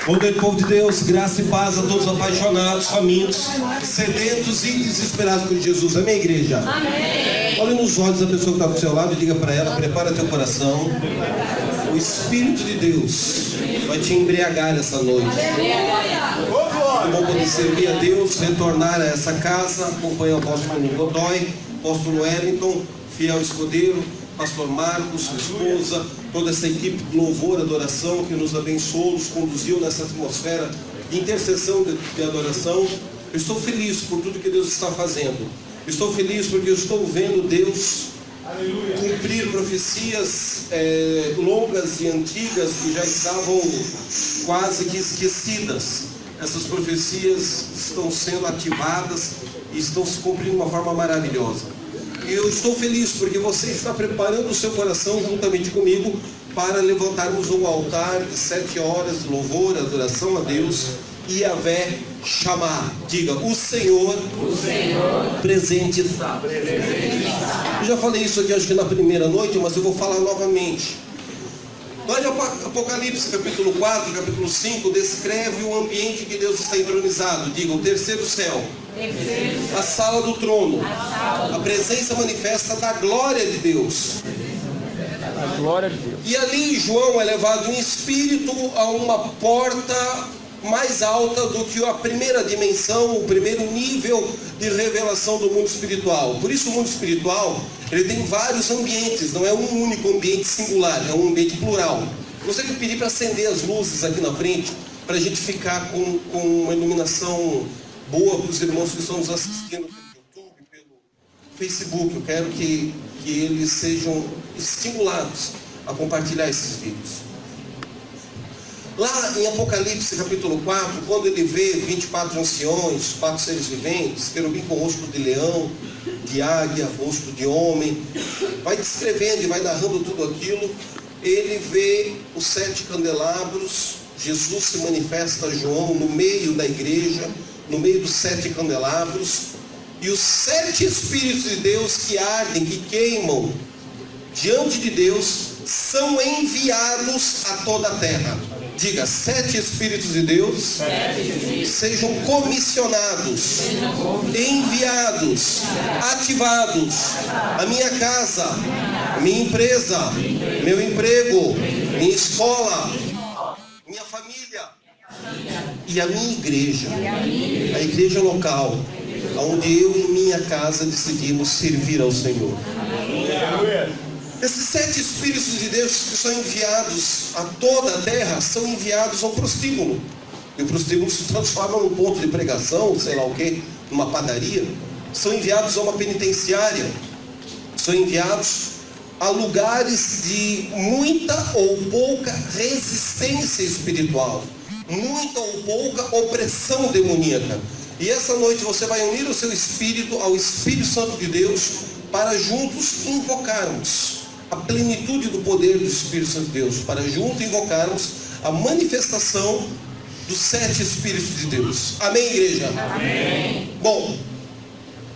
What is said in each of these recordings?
Bom dia, povo de Deus, graça e paz a todos apaixonados, famintos, sedentos e desesperados por Jesus. Amém, igreja? Amém. Olhe nos olhos da pessoa que está do seu lado e diga para ela: prepara teu coração. O Espírito de Deus vai te embriagar essa noite. Vamos poder servir a Deus, retornar a essa casa, acompanhar o apóstolo Godoy, apóstolo Wellington, fiel escudeiro, pastor Marcos, sua esposa, toda essa equipe de louvor, adoração que nos abençoou, nos conduziu nessa atmosfera de intercessão, de adoração. Eu estou feliz por tudo que Deus está fazendo. Estou feliz porque eu estou vendo Deus cumprir profecias longas e antigas que já estavam quase que esquecidas. Essas profecias estão sendo ativadas e estão se cumprindo de uma forma maravilhosa. E eu estou feliz porque você está preparando o seu coração juntamente comigo para levantarmos um altar de 7 horas de louvor, adoração a Deus e Yahvé chamar. Diga: o Senhor presente está. Eu já falei isso aqui acho que na primeira noite, mas eu vou falar novamente. Lá em Apocalipse capítulo 4, capítulo 5, descreve o ambiente que Deus está entronizado. Diga: o terceiro céu, a sala do trono, a presença manifesta da glória de Deus. A glória de Deus. E ali João é levado em espírito a uma porta mais alta do que a primeira dimensão, o primeiro nível de revelação do mundo espiritual. Por isso o mundo espiritual, ele tem vários ambientes, não é um único ambiente singular, é um ambiente plural. Eu gostaria de pedir para acender as luzes aqui na frente, para a gente ficar com uma iluminação boa para os irmãos que estão nos assistindo pelo YouTube, pelo Facebook. Eu quero que eles sejam estimulados a compartilhar esses vídeos. Lá em Apocalipse capítulo 4, quando ele vê 24 anciões, 4 seres viventes, querubim com rosto de leão, de águia, rosto de homem, vai descrevendo e vai narrando tudo aquilo. Ele vê os 7 candelabros. Jesus se manifesta a João no meio da igreja, no meio dos 7 candelabros, e os 7 Espíritos de Deus que ardem, que queimam diante de Deus, são enviados a toda a terra. Diga: 7 Espíritos de Deus sejam comissionados, enviados, ativados a minha casa, minha empresa, meu emprego, minha escola, minha família e a minha igreja, a igreja local, onde eu e minha casa decidimos servir ao Senhor. Esses 7 Espíritos de Deus que são enviados a toda a terra são enviados ao prostíbulo. E o prostíbulo se transforma num ponto de pregação, sei lá o que, numa padaria. São enviados a uma penitenciária. São enviados a lugares de muita ou pouca resistência espiritual, muita ou pouca opressão demoníaca. E essa noite você vai unir o seu espírito ao Espírito Santo de Deus para juntos invocarmos a plenitude do poder do Espírito Santo de Deus, para juntos invocarmos a manifestação dos 7 Espíritos de Deus. Amém, igreja? Amém. Bom,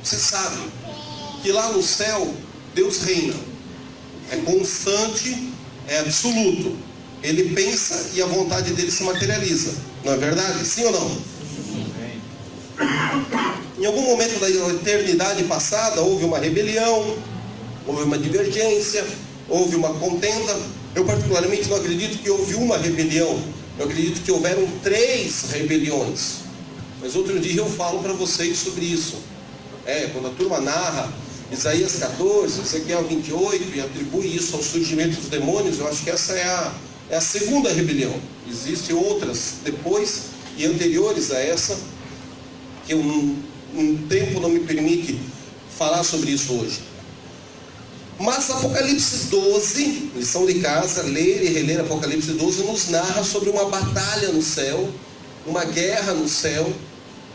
você sabe que lá no céu Deus reina, é constante, é absoluto. Ele pensa e a vontade dele se materializa, não é verdade? Sim ou não? Em algum momento da eternidade passada houve uma rebelião, houve uma divergência, houve uma contenda. Eu particularmente não acredito que houve uma rebelião. Eu acredito que houveram 3 rebeliões. Mas outro dia eu falo para vocês sobre isso. Quando a turma narra Isaías 14, Ezequiel 28 e atribui isso ao surgimento dos demônios, eu acho que essa é a segunda rebelião. Existem outras depois e anteriores a essa, que um tempo não me permite falar sobre isso hoje. Mas Apocalipse 12, lição de casa, ler e reler Apocalipse 12, nos narra sobre uma batalha no céu, uma guerra no céu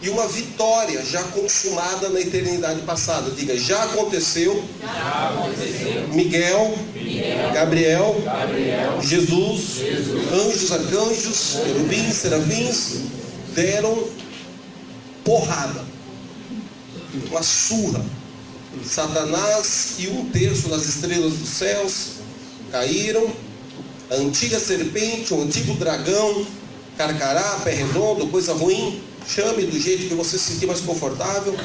e uma vitória já consumada na eternidade passada. Diga: já aconteceu. Miguel, Gabriel, Jesus, anjos, arcanjos, querubins, serafins, deram porrada, uma surra. Satanás e 1/3 das estrelas dos céus caíram. A antiga serpente, o antigo dragão, carcará, pé redondo, coisa ruim, chame do jeito que você se sentir mais confortável.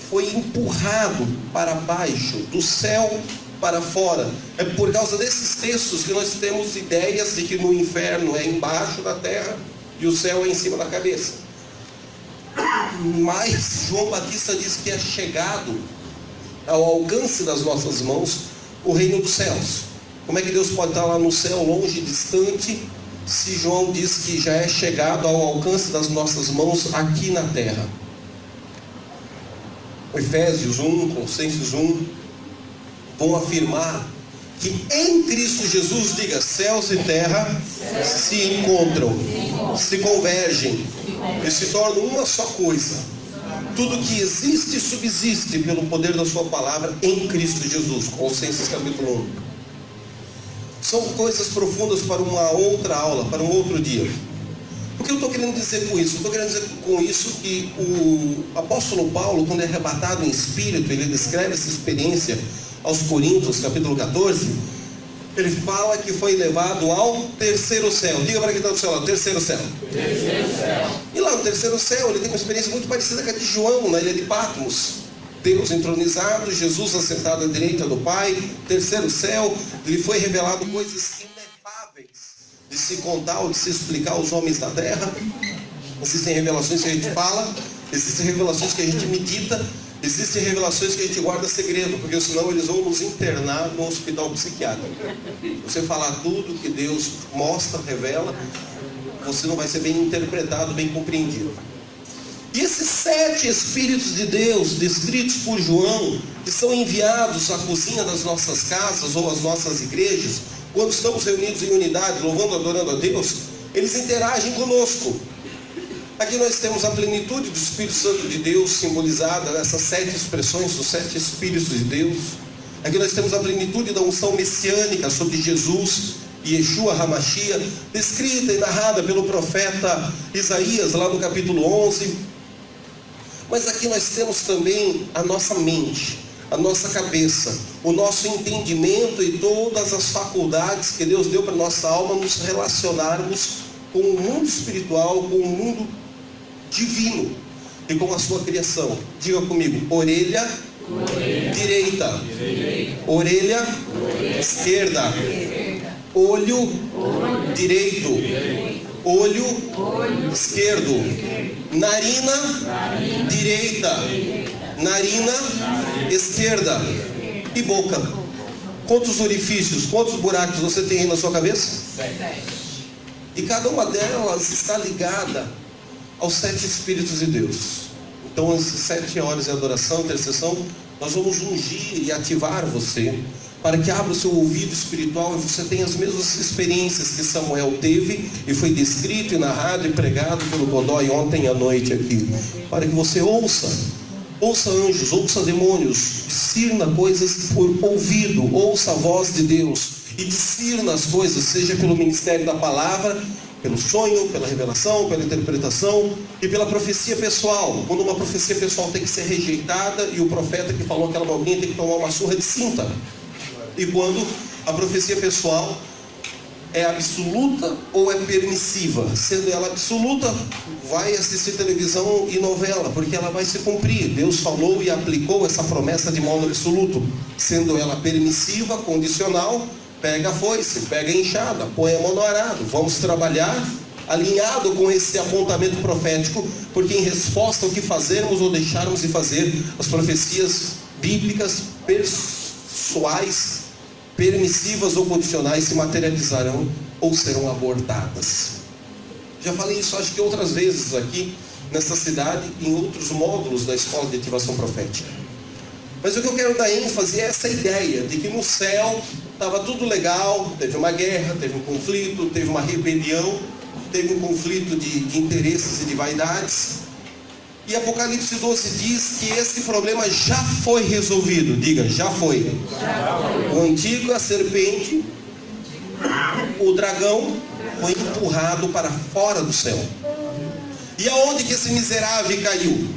Foi empurrado para baixo, do céu para fora. É por causa desses textos que nós temos ideias de que no inferno é embaixo da terra e o céu é em cima da cabeça. Mas João Batista diz que é chegado ao alcance das nossas mãos o reino dos céus. Como é que Deus pode estar lá no céu, longe, distante, se João diz que já é chegado ao alcance das nossas mãos aqui na terra? Efésios 1, Colossenses 1 vão afirmar que em Cristo Jesus, diga, céus e terra se encontram, se convergem e se tornam uma só coisa. Tudo que existe subsiste pelo poder da sua palavra em Cristo Jesus. Colossenses capítulo 1. São coisas profundas para uma outra aula, para um outro dia. O que eu estou querendo dizer com isso? Eu estou querendo dizer com isso que o apóstolo Paulo, quando é arrebatado em espírito, ele descreve essa experiência aos Coríntios, capítulo 14, ele fala que foi levado ao terceiro céu. Diga para quem está do céu lá, terceiro céu. Terceiro céu. E lá no terceiro céu, ele tem uma experiência muito parecida com a de João, na ilha de Patmos. Deus entronizado, Jesus assentado à direita do Pai, terceiro céu, lhe foi revelado coisas inefáveis de se contar ou de se explicar aos homens da terra. Existem revelações que a gente fala, existem revelações que a gente medita, existem revelações que a gente guarda segredo, porque senão eles vão nos internar no hospital psiquiátrico. Você falar tudo que Deus mostra, revela, você não vai ser bem interpretado, bem compreendido. E esses 7 Espíritos de Deus, descritos por João, que são enviados à cozinha das nossas casas ou às nossas igrejas, quando estamos reunidos em unidade, louvando, adorando a Deus, eles interagem conosco. Aqui nós temos a plenitude do Espírito Santo de Deus, simbolizada nessas 7 expressões dos 7 Espíritos de Deus. Aqui nós temos a plenitude da unção messiânica sobre Jesus, Yeshua HaMashiach, descrita e narrada pelo profeta Isaías, lá no capítulo 11. Mas aqui nós temos também a nossa mente, a nossa cabeça, o nosso entendimento e todas as faculdades que Deus deu para a nossa alma nos relacionarmos com o mundo espiritual, com o mundo divino e com a sua criação. Diga comigo, orelha, direita, orelha, esquerda, olho, direito, olho, esquerdo, narina, direita, narina, esquerda e boca. Quantos orifícios, quantos buracos você tem aí na sua cabeça? 7. E cada uma delas está ligada aos 7 Espíritos de Deus. Então, essas 7 horas de adoração, intercessão, nós vamos ungir e ativar você, para que abra o seu ouvido espiritual e você tenha as mesmas experiências que Samuel teve e foi descrito e narrado e pregado pelo Godoy ontem à noite aqui, para que você ouça anjos, ouça demônios, discirna coisas por ouvido, ouça a voz de Deus e discirna as coisas, seja pelo ministério da palavra, pelo sonho, pela revelação, pela interpretação e pela profecia pessoal. Quando uma profecia pessoal tem que ser rejeitada e o profeta que falou aquela abobrinha tem que tomar uma surra de cinta. E quando a profecia pessoal é absoluta ou é permissiva? Sendo ela absoluta, vai assistir televisão e novela, porque ela vai se cumprir. Deus falou e aplicou essa promessa de modo absoluto. Sendo ela permissiva, condicional, pega a foice, pega a enxada, põe a mão no arado. Vamos trabalhar alinhado com esse apontamento profético, porque em resposta ao que fazermos ou deixarmos de fazer, as profecias bíblicas pessoais, permissivas ou condicionais se materializarão ou serão abortadas. Já falei isso acho que outras vezes aqui nessa cidade, em outros módulos da Escola de Ativação Profética. Mas o que eu quero dar ênfase é essa ideia de que no céu estava tudo legal, teve uma guerra, teve um conflito, teve uma rebelião, teve um conflito de interesses e de vaidades. E Apocalipse 12 diz que esse problema já foi resolvido. Diga, já foi. O antigo, a serpente, o dragão, foi empurrado para fora do céu. E aonde que esse miserável caiu?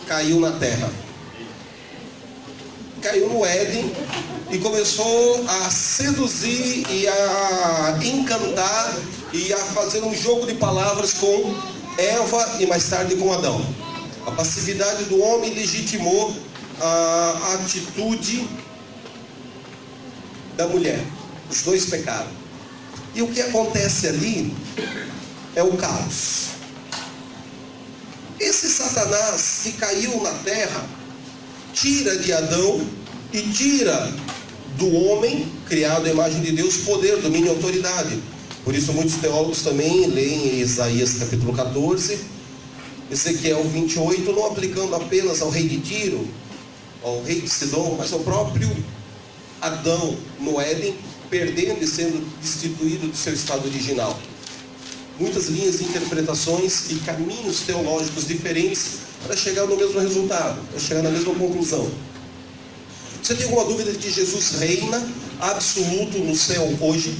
Caiu na terra. Caiu no Éden e começou a seduzir e a encantar e a fazer um jogo de palavras com Eva e mais tarde com Adão. A passividade do homem legitimou a atitude da mulher. Os dois pecaram. E o que acontece ali é o caos. Esse Satanás que caiu na terra tira de Adão e tira do homem, criado à imagem de Deus, poder, domínio e autoridade. Por isso muitos teólogos também leem Isaías capítulo 14, Ezequiel 28, não aplicando apenas ao rei de Tiro, ao rei de Sidom, mas ao próprio Adão no Éden, perdendo e sendo destituído do seu estado original. Muitas linhas de interpretações e caminhos teológicos diferentes para chegar no mesmo resultado, para chegar na mesma conclusão. Você tem alguma dúvida de que Jesus reina absoluto no céu hoje?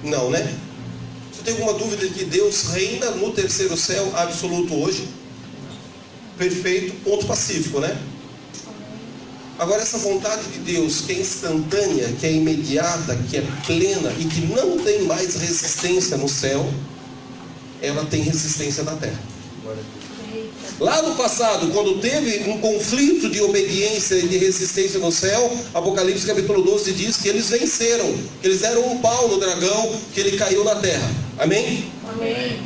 Não, né? Você tem alguma dúvida de que Deus reina no terceiro céu absoluto hoje? Perfeito, ponto pacífico, né? Agora, essa vontade de Deus que é instantânea, que é imediata, que é plena e que não tem mais resistência no céu, ela tem resistência na terra. Lá no passado, quando teve um conflito de obediência e de resistência no céu, Apocalipse capítulo 12 diz que eles venceram, que eles deram um pau no dragão, que ele caiu na terra. Amém? Amém.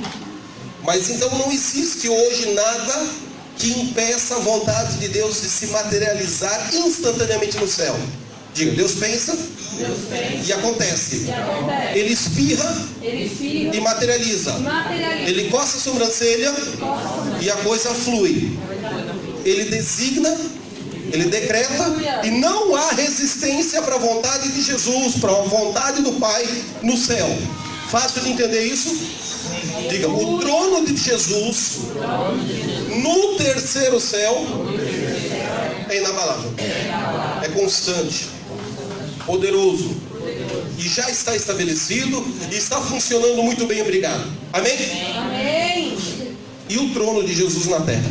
Mas então não existe hoje nada que impeça a vontade de Deus de se materializar instantaneamente no céu. Diga, Deus pensa, e acontece. Ele espirra e materializa. Ele coça a sobrancelha e a coisa flui. Ele designa, ele decreta, e não há resistência para a vontade de Jesus, para a vontade do Pai no céu. Fácil de entender isso? Diga, o trono de Jesus no terceiro céu é inabalável, é constante, poderoso, e já está estabelecido e está funcionando muito bem, obrigado. Amém? Amém. E o trono de Jesus na terra?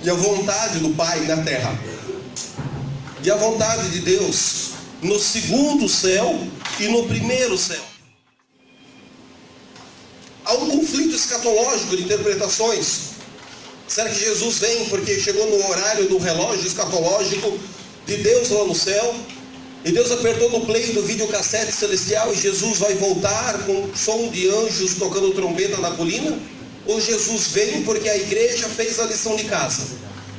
E a vontade do Pai na terra? E a vontade de Deus no segundo céu e no primeiro céu? Há um conflito escatológico de interpretações. Será que Jesus vem porque chegou no horário do relógio escatológico de Deus lá no céu? E Deus apertou no play do videocassete celestial e Jesus vai voltar com som de anjos tocando trombeta na colina? Ou Jesus vem porque a igreja fez a lição de casa?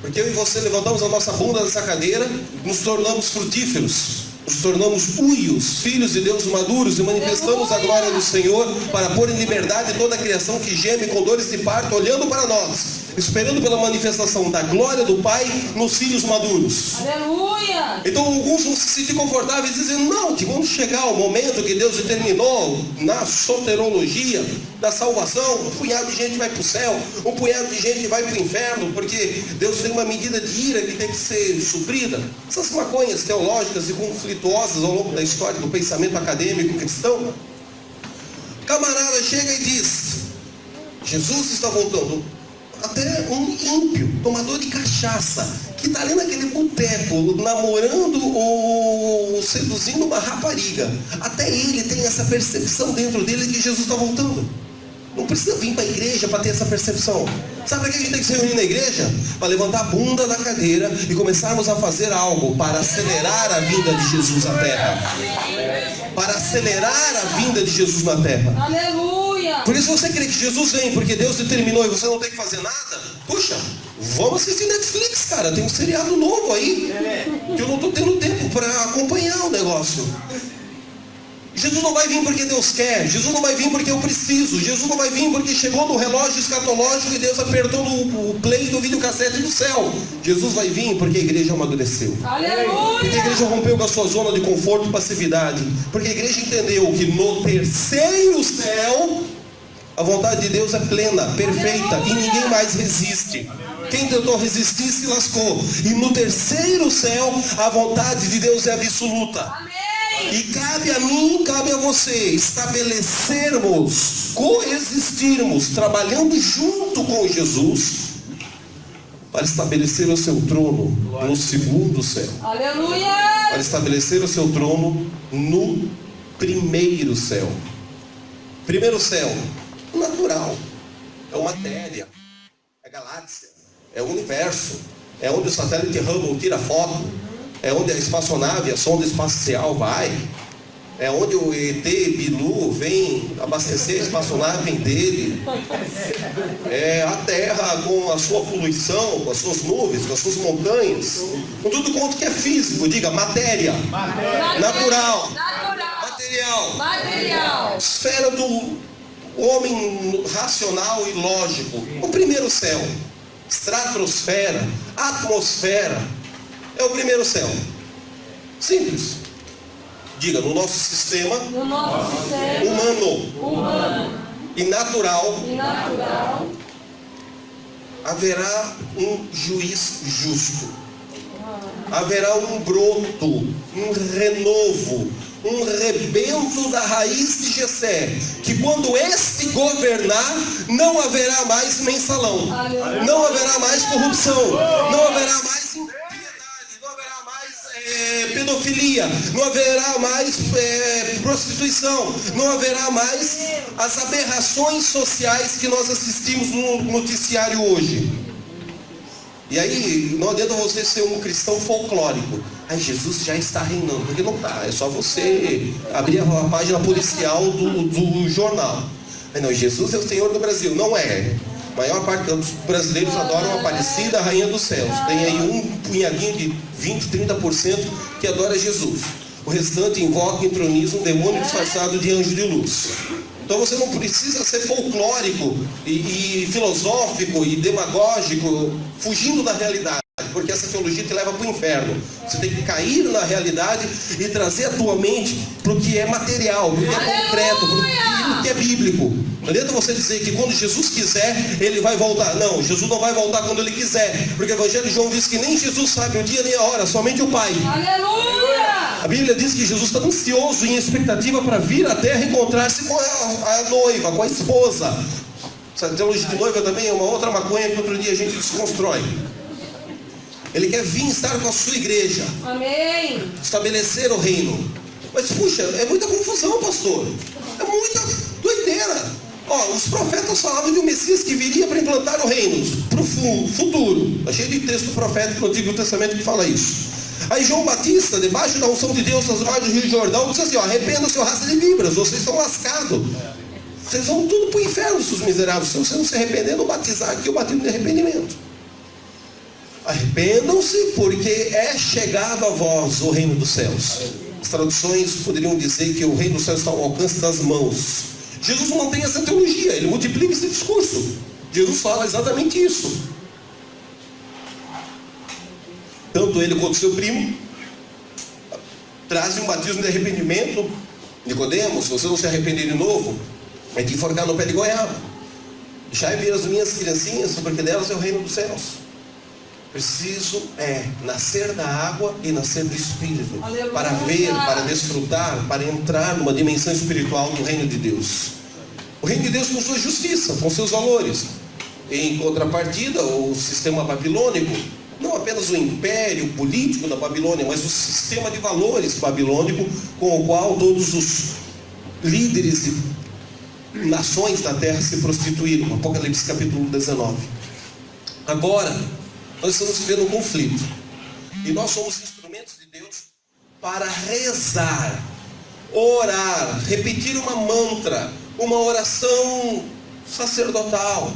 Porque eu e você levantamos a nossa bunda dessa cadeira, nos tornamos frutíferos, nos tornamos uios, filhos de Deus maduros, e manifestamos a glória do Senhor para pôr em liberdade toda a criação que geme com dores de parto, olhando para nós, esperando pela manifestação da glória do Pai nos filhos maduros. Aleluia! Então alguns vão se sentir confortáveis dizendo, não, que quando chegar o momento que Deus determinou na soterologia da salvação, um punhado de gente vai para o céu, um punhado de gente vai para o inferno, porque Deus tem uma medida de ira que tem que ser suprida. Essas maconhas teológicas e conflituosas ao longo da história do pensamento acadêmico cristão. Camarada chega e diz, Jesus está voltando. Até um ímpio, tomador de cachaça, que está ali naquele boteco, namorando ou seduzindo uma rapariga, até ele tem essa percepção dentro dele de que Jesus está voltando. Não precisa vir para a igreja para ter essa percepção. Sabe para que a gente tem que se reunir na igreja? Para levantar a bunda da cadeira e começarmos a fazer algo para acelerar a vinda de Jesus à terra. Para acelerar a vinda de Jesus na terra. Aleluia! Por isso você crê que Jesus vem porque Deus determinou e você não tem que fazer nada? Puxa, vamos assistir Netflix, cara. Tem um seriado novo aí que eu não estou tendo tempo para acompanhar o negócio. Jesus não vai vir porque Deus quer. Jesus não vai vir porque eu preciso. Jesus não vai vir porque chegou no relógio escatológico e Deus apertou no play do videocassete do céu. Jesus vai vir porque a igreja amadureceu. Aleluia! Porque a igreja rompeu com a sua zona de conforto e passividade. Porque a igreja entendeu que no terceiro céu a vontade de Deus é plena, perfeita, e ninguém mais resiste. Quem tentou resistir se lascou. E no terceiro céu a vontade de Deus é absoluta. Amém! E cabe a mim, cabe a você estabelecermos, coexistirmos, trabalhando junto com Jesus para estabelecer o seu trono no segundo céu. Aleluia. Para estabelecer o seu trono no primeiro céu. Primeiro céu, o natural, é a matéria, é a galáxia, é o universo, é onde o satélite Hubble tira foto, é onde a espaçonave, a sonda espacial vai, é onde o ET Bilu vem abastecer a espaçonave dele. É a Terra com a sua poluição, com as suas nuvens, com as suas montanhas, com tudo quanto que é físico, diga matéria, natural, material, esfera do homem racional e lógico. O primeiro céu, estratosfera, atmosfera, é o primeiro céu. Simples. Diga, no nosso sistema humano e natural, haverá um juiz justo. Haverá um broto, um renovo, um rebento da raiz de Jessé, que quando este governar, não haverá mais mensalão, não haverá mais corrupção, não haverá mais impiedade, não haverá mais pedofilia, não haverá mais prostituição, não haverá mais as aberrações sociais que nós assistimos no noticiário hoje. E aí, não adianta você ser um cristão folclórico. Aí Jesus já está reinando, porque não está. É só você abrir a página policial do jornal. Aí não, Jesus é o Senhor do Brasil. Não é. A maior parte dos brasileiros adoram a Aparecida, a Rainha dos Céus. Tem aí um punhadinho de 20, 30% que adora Jesus. O restante invoca e entroniza um demônio disfarçado de anjo de luz. Então você não precisa ser folclórico e filosófico e demagógico, fugindo da realidade, porque essa teologia te leva para o inferno. Você tem que cair na realidade e trazer a tua mente para o que é material, para o que é concreto, para o que é bíblico. Não adianta você dizer que quando Jesus quiser, ele vai voltar. Não, Jesus não vai voltar quando ele quiser, porque o Evangelho de João diz que nem Jesus sabe o dia nem a hora, somente o Pai. Aleluia! A Bíblia diz que Jesus está ansioso, em expectativa para vir à terra e encontrar-se com a noiva, com a esposa. Essa teologia de noiva também é uma outra maconha que outro dia a gente desconstrói. Ele quer vir estar com a sua igreja. Amém. Estabelecer o reino. Mas puxa, é muita confusão, pastor. É muita doideira. Ó, os profetas falavam de um Messias que viria para implantar o reino para o futuro. Está cheio de texto profético no Antigo Testamento que fala isso. Aí João Batista, debaixo da unção de Deus nas margens do Rio Jordão, diz assim, ó, arrependa-se, raça de víboras, vocês estão lascados. Vocês vão tudo para o inferno, seus miseráveis. Se vocês não se arrepender, não batizar aqui, eu batismo de arrependimento. Arrependam-se, porque é chegado a vós o reino dos céus. As traduções poderiam dizer que o reino dos céus está ao alcance das mãos. Jesus mantém essa teologia, ele multiplica esse discurso. Jesus fala exatamente isso. Tanto ele quanto seu primo trazem um batismo de arrependimento. Nicodemos, se você não se arrepender de novo, vai te enforcar no pé de goiaba. Deixai vir as minhas criancinhas, porque delas é o reino dos céus. Preciso nascer da água e nascer do Espírito. Aleluia. Para ver, para desfrutar, para entrar numa dimensão espiritual do reino de Deus. O reino de Deus com sua justiça, com seus valores. Em contrapartida, o sistema babilônico, não apenas o império político da Babilônia, mas o sistema de valores babilônico com o qual todos os líderes de nações da terra se prostituíram. Apocalipse capítulo 19. Agora, nós estamos vivendo um conflito. E nós somos instrumentos de Deus para rezar, orar, repetir uma mantra, uma oração sacerdotal,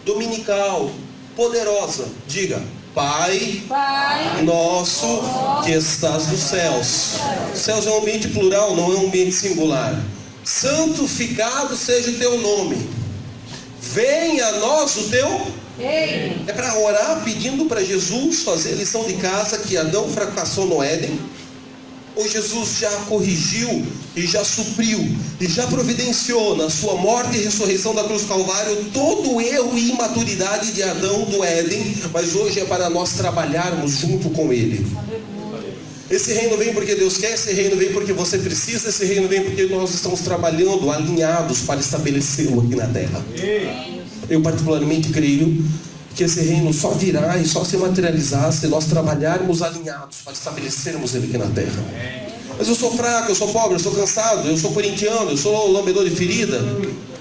dominical, poderosa. Diga: Pai nosso que estás nos céus. Os céus é um ambiente plural, não é um ambiente singular. Santificado seja o teu nome. Venha a nós o teu. É para orar pedindo para Jesus fazer a lição de casa que Adão fracassou no Éden. Ou Jesus já corrigiu e já supriu e já providenciou na sua morte e ressurreição da cruz do Calvário todo o erro e imaturidade de Adão do Éden, mas hoje é para nós trabalharmos junto com ele. Esse reino vem porque Deus quer, esse reino vem porque você precisa, esse reino vem porque nós estamos trabalhando alinhados para estabelecê-lo aqui na terra. Eu particularmente creio que esse reino só virá e só se materializar se nós trabalharmos alinhados para estabelecermos ele aqui na terra. Mas eu sou fraco, eu sou pobre, eu sou cansado, eu sou corintiano, eu sou lambedor de ferida.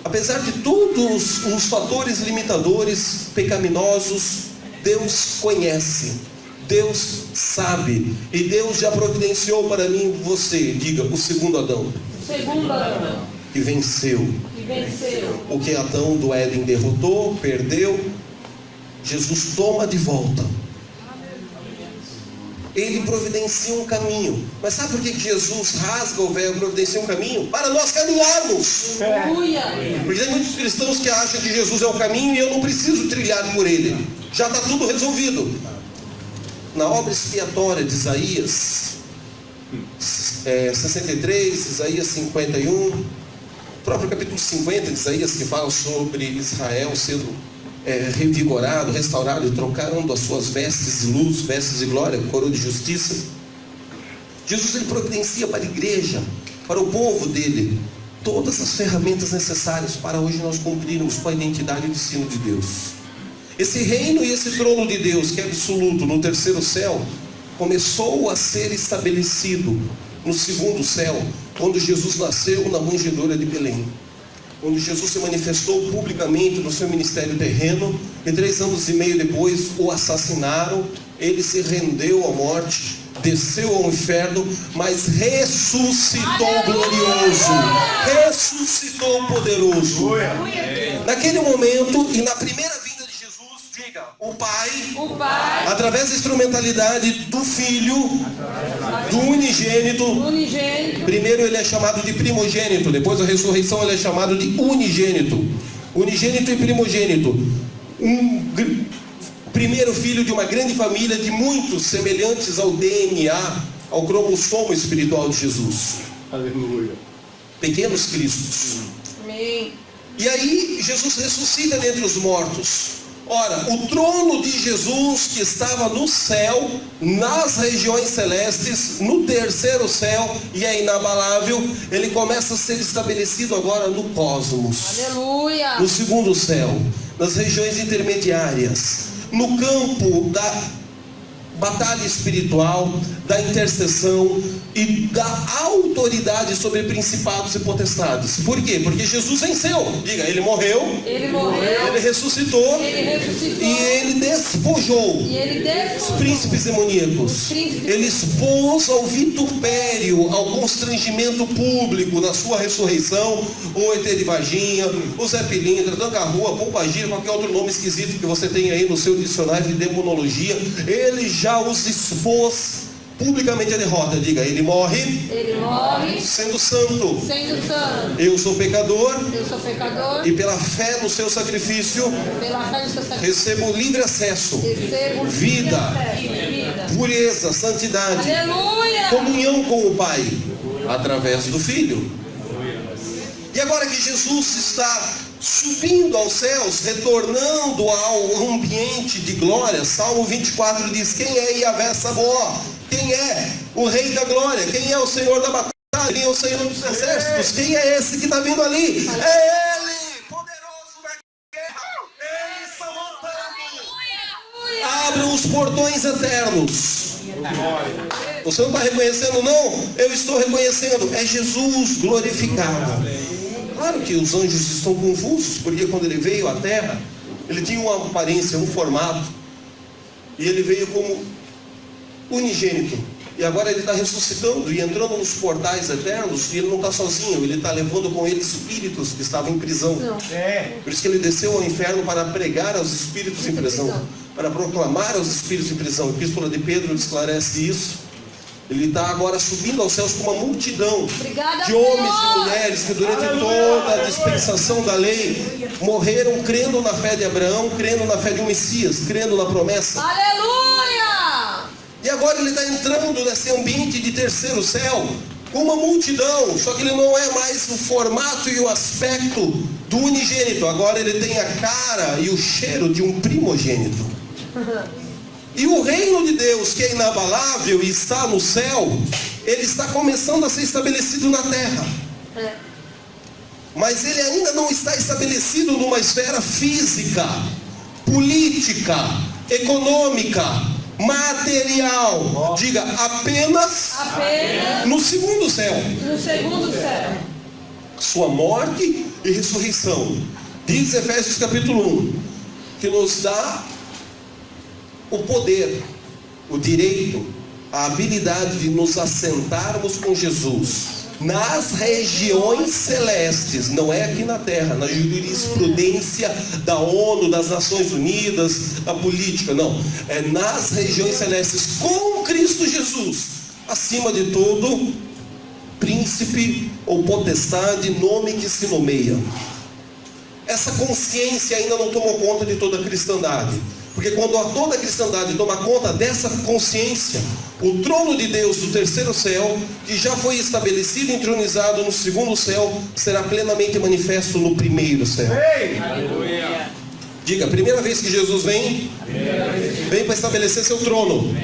Apesar de todos os fatores limitadores, pecaminosos, Deus conhece, Deus sabe, e Deus já providenciou para mim e você, diga, o segundo Adão. Segundo Adão. Que venceu. Que venceu. O que Adão do Éden derrotou, perdeu, Jesus toma de volta. Ele providencia um caminho. Mas sabe por que Jesus rasga o véu e providencia um caminho? Para nós caminharmos. Aleluia. Porque tem muitos cristãos que acham que Jesus é o caminho e eu não preciso trilhar por ele. Já está tudo resolvido. Na obra expiatória de Isaías 63, Isaías 51, o próprio capítulo 50 de Isaías, que fala sobre Israel sendo revigorado, restaurado, e trocaram as suas vestes de luz, vestes de glória, coroa de justiça. Jesus, ele providencia para a igreja, para o povo dele, todas as ferramentas necessárias para hoje nós cumprirmos com a identidade e o destino de Deus. Esse reino e esse trono de Deus, que é absoluto no terceiro céu, começou a ser estabelecido no segundo céu, quando Jesus nasceu na manjedoura de Belém. Quando Jesus se manifestou publicamente no seu ministério terreno, e 3 anos e meio depois o assassinaram, ele se rendeu à morte, desceu ao inferno, mas ressuscitou glorioso, ressuscitou poderoso. Naquele momento e na primeira vinda de Jesus, diga, o Pai, através da instrumentalidade do Filho, do unigênito, primeiro ele é chamado de primogênito, depois da ressurreição ele é chamado de unigênito. Unigênito e primogênito. Primeiro filho de uma grande família de muitos semelhantes ao DNA, ao cromossomo espiritual de Jesus. Aleluia. Pequenos cristos. Amém. E aí Jesus ressuscita dentre os mortos. Ora, o trono de Jesus que estava no céu, nas regiões celestes, no terceiro céu, e é inabalável, ele começa a ser estabelecido agora no cosmos. Aleluia. No segundo céu, nas regiões intermediárias, no campo da batalha espiritual, da intercessão e da autoridade sobre principados e potestades. Por quê? Porque Jesus venceu. Diga, ele morreu, ele ressuscitou, e ele despojou os príncipes demoníacos. Ele expôs ao vitupério, ao constrangimento público na sua ressurreição o ET de Varginha, o Zé Pilintra, Dangarrua, Pombagira, qualquer outro nome esquisito que você tem aí no seu dicionário de demonologia. Ele já os expôs publicamente a derrota. Diga, ele morre sendo santo. Eu sou pecador. E pela fé no seu sacrifício, recebo livre acesso, vida, pureza, santidade, Aleluia. comunhão com o Pai através do Filho. E agora que Jesus está subindo aos céus, retornando ao ambiente de glória, Salmo 24 diz: quem é Yahvé Sabaoth? Quem é o Rei da Glória? Quem é o Senhor da batalha? Quem é o Senhor dos exércitos? Quem é esse que está vindo ali? É Ele, poderoso na guerra. Ele está voltando. Abram os portões eternos. Você não está reconhecendo, não? Eu estou reconhecendo. É Jesus glorificado. Claro que os anjos estão confusos, porque quando ele veio à terra, ele tinha uma aparência, um formato, e ele veio como unigênito, e agora ele está ressuscitando e entrando nos portais eternos, e ele não está sozinho, ele está levando com ele espíritos que estavam em prisão. Por isso que ele desceu ao inferno para pregar aos espíritos em prisão, para proclamar aos espíritos em prisão. A Epístola de Pedro esclarece isso. Ele está agora subindo aos céus com uma multidão de homens e mulheres que durante toda a dispensação da lei morreram crendo na fé de Abraão, crendo na fé de um Messias, crendo na promessa. Aleluia! E agora ele está entrando nesse ambiente de terceiro céu com uma multidão, só que ele não é mais o formato e o aspecto do unigênito. Agora ele tem a cara e o cheiro de um primogênito. E o reino de Deus, que é inabalável e está no céu, ele está começando a ser estabelecido na terra. Mas ele ainda não está estabelecido numa esfera física. política, econômica, material. Diga, apenas no segundo céu. No segundo céu. Sua morte e ressurreição. Diz Efésios capítulo 1, que nos dá o poder, o direito, a habilidade de nos assentarmos com Jesus nas regiões celestes, não é aqui na terra, na jurisprudência da ONU, das Nações Unidas, da política, não, é nas regiões celestes com Cristo Jesus, acima de todo príncipe ou potestade, nome que se nomeia. Essa consciência ainda não tomou conta de toda a cristandade. Porque quando toda a cristandade toma conta dessa consciência, o trono de Deus do terceiro céu, que já foi estabelecido e entronizado no segundo céu, será plenamente manifesto no primeiro céu. Aleluia. Diga, a primeira vez que Jesus vem para estabelecer seu trono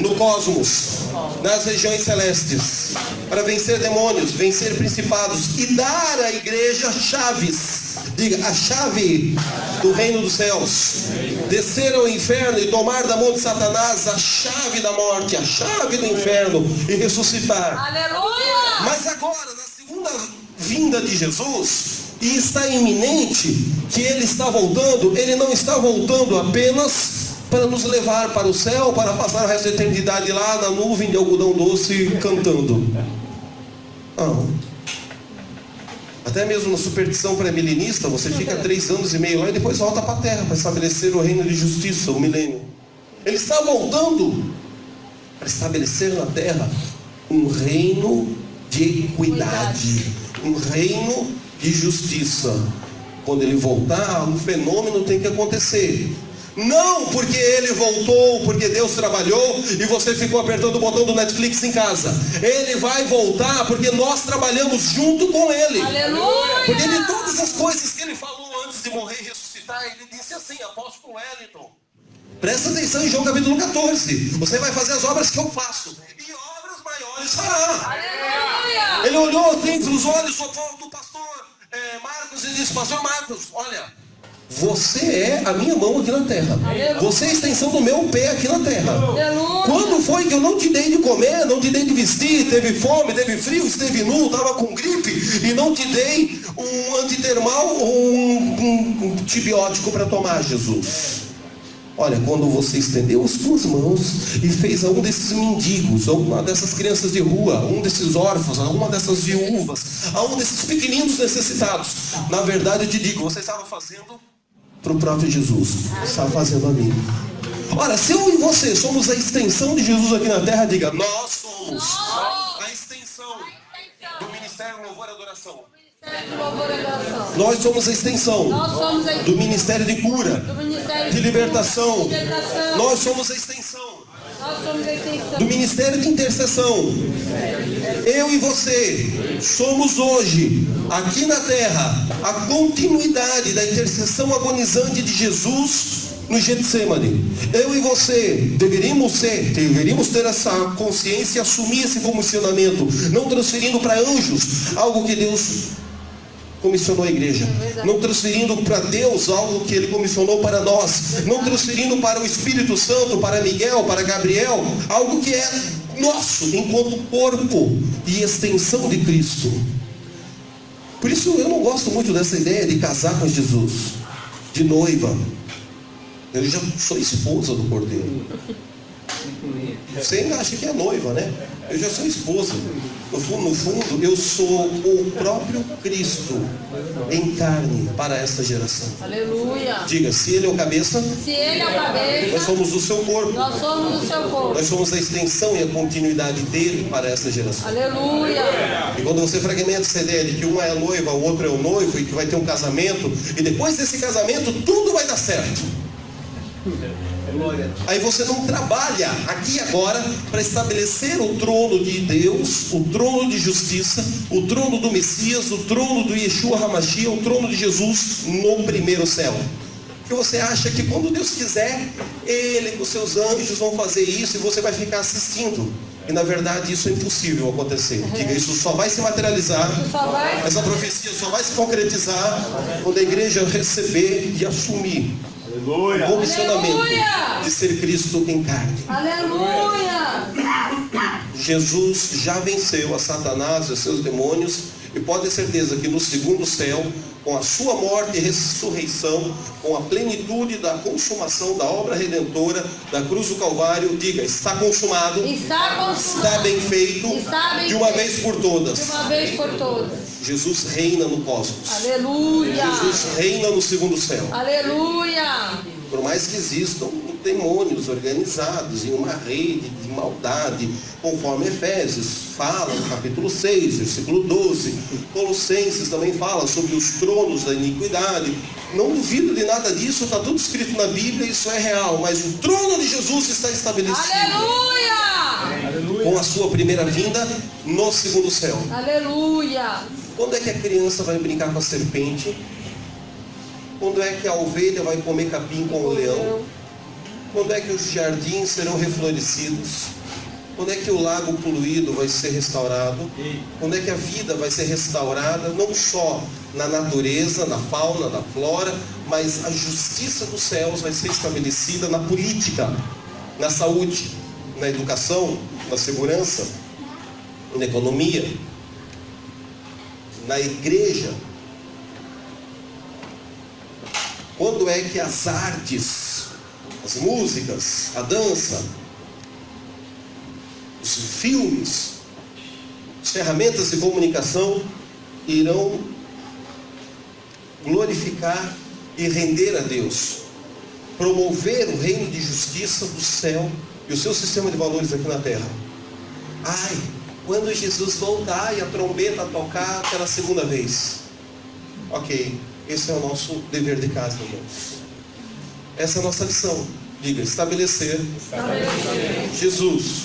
no cosmos, nas regiões celestes, para vencer demônios, vencer principados e dar à igreja chaves. Diga, a chave do reino dos céus. Descer ao inferno e tomar da mão de Satanás a chave da morte, a chave do inferno e ressuscitar. Aleluia! Mas agora, na segunda vinda de Jesus, e está iminente que Ele está voltando, Ele não está voltando apenas para nos levar para o céu, para passar o resto da eternidade lá na nuvem de algodão doce cantando. Não. Até mesmo na superstição pré-milenista, você fica 3 anos e meio lá e depois volta para a terra para estabelecer o reino de justiça, o milênio. Ele está voltando para estabelecer na terra um reino de equidade, um reino de justiça. Quando ele voltar, um fenômeno tem que acontecer. Não porque ele voltou, porque Deus trabalhou e você ficou apertando o botão do Netflix em casa. Ele vai voltar porque nós trabalhamos junto com ele. Aleluia! Porque de todas as coisas que ele falou antes de morrer e ressuscitar, ele disse assim, apóstolo Wellington, presta atenção em João capítulo 14. Você vai fazer as obras que eu faço, e obras maiores fará. Aleluia! Ele olhou assim para os olhos do pastor Marcos e disse, pastor Marcos, olha, você é a minha mão aqui na terra. Você é a extensão do meu pé aqui na terra. Aleluia. Quando foi que eu não te dei de comer, não te dei de vestir, teve fome, teve frio, esteve nu, estava com gripe, e não te dei um antitermal ou um antibiótico para tomar, Jesus? Olha, quando você estendeu as suas mãos e fez a um desses mendigos, a uma dessas crianças de rua, a um desses órfãos, a uma dessas viúvas, a um desses pequeninos necessitados, na verdade eu te digo, você estava fazendo para o próprio Jesus, estava fazendo a mim. Ora, se eu e você somos a extensão de Jesus aqui na terra, diga, nós somos a extensão do Ministério Louvor e Adoração. Nós somos a extensão do Ministério de Cura, de Libertação. Nós somos a extensão do Ministério de Intercessão. Eu e você somos hoje, aqui na terra, a continuidade da intercessão agonizante de Jesus no Getsemane. Eu e você deveríamos ter essa consciência e assumir esse comissionamento, não transferindo para anjos algo que Deus comissionou a igreja, não transferindo para Deus algo que Ele comissionou para nós, não transferindo para o Espírito Santo, para Miguel, para Gabriel, algo que é nosso, enquanto corpo e extensão de Cristo. Por isso eu não gosto muito dessa ideia de casar com Jesus, de noiva. Eu já sou esposa do Cordeiro. Você ainda acha que é noiva, né? Eu já sou esposa. No fundo, eu sou o próprio Cristo em carne para esta geração. Aleluia! Diga, se Ele é o cabeça, se Ele é o cabeça, nós somos o seu corpo. Nós somos o seu corpo. Nós somos a extensão e a continuidade dele para esta geração. Aleluia! E quando você fragmenta essa ideia de que um é a noiva, o outro é o noivo, e que vai ter um casamento, e depois desse casamento tudo vai dar certo. Aí você não trabalha aqui e agora para estabelecer o trono de Deus, o trono de justiça, o trono do Messias, o trono do Yeshua HaMashiach, o trono de Jesus no primeiro céu. Porque você acha que quando Deus quiser, Ele com seus anjos vão fazer isso e você vai ficar assistindo. E na verdade isso é impossível acontecer. Diga, isso só vai se materializar, essa profecia só vai se concretizar quando a igreja receber e assumir o comissionamento de ser Cristo em carne. Aleluia! Jesus já venceu a Satanás e os seus demônios, e pode ter certeza que no segundo céu, com a sua morte e ressurreição, com a plenitude da consumação da obra redentora da cruz do Calvário, diga, está consumado, está bem feito, de uma vez por todas. Jesus reina no cosmos. Aleluia! Jesus reina no segundo céu. Aleluia! Por mais que existam demônios organizados em uma rede de maldade, conforme Efésios fala no capítulo 6, versículo 12, Colossenses também fala sobre os tronos da iniquidade. Não duvido de nada disso, está tudo escrito na Bíblia, isso é real, mas o trono de Jesus está estabelecido. Aleluia! Com a sua primeira vinda no segundo céu. Aleluia! Quando é que a criança vai brincar com a serpente? Quando é que a ovelha vai comer capim com o leão? Quando é que os jardins serão reflorescidos? Quando é que o lago poluído vai ser restaurado? Quando é que a vida vai ser restaurada, não só na natureza, na fauna, na flora, mas a justiça dos céus vai ser estabelecida na política, na saúde, na educação, na segurança, na economia, na igreja. Quando é que as artes, as músicas, a dança, os filmes, as ferramentas de comunicação irão glorificar e render a Deus, promover o reino de justiça do céu e o seu sistema de valores aqui na terra? Ai, quando Jesus voltar e a trombeta tocar pela segunda vez. Ok, esse é o nosso dever de casa, irmãos. Essa é a nossa lição. Diga, estabelecer Jesus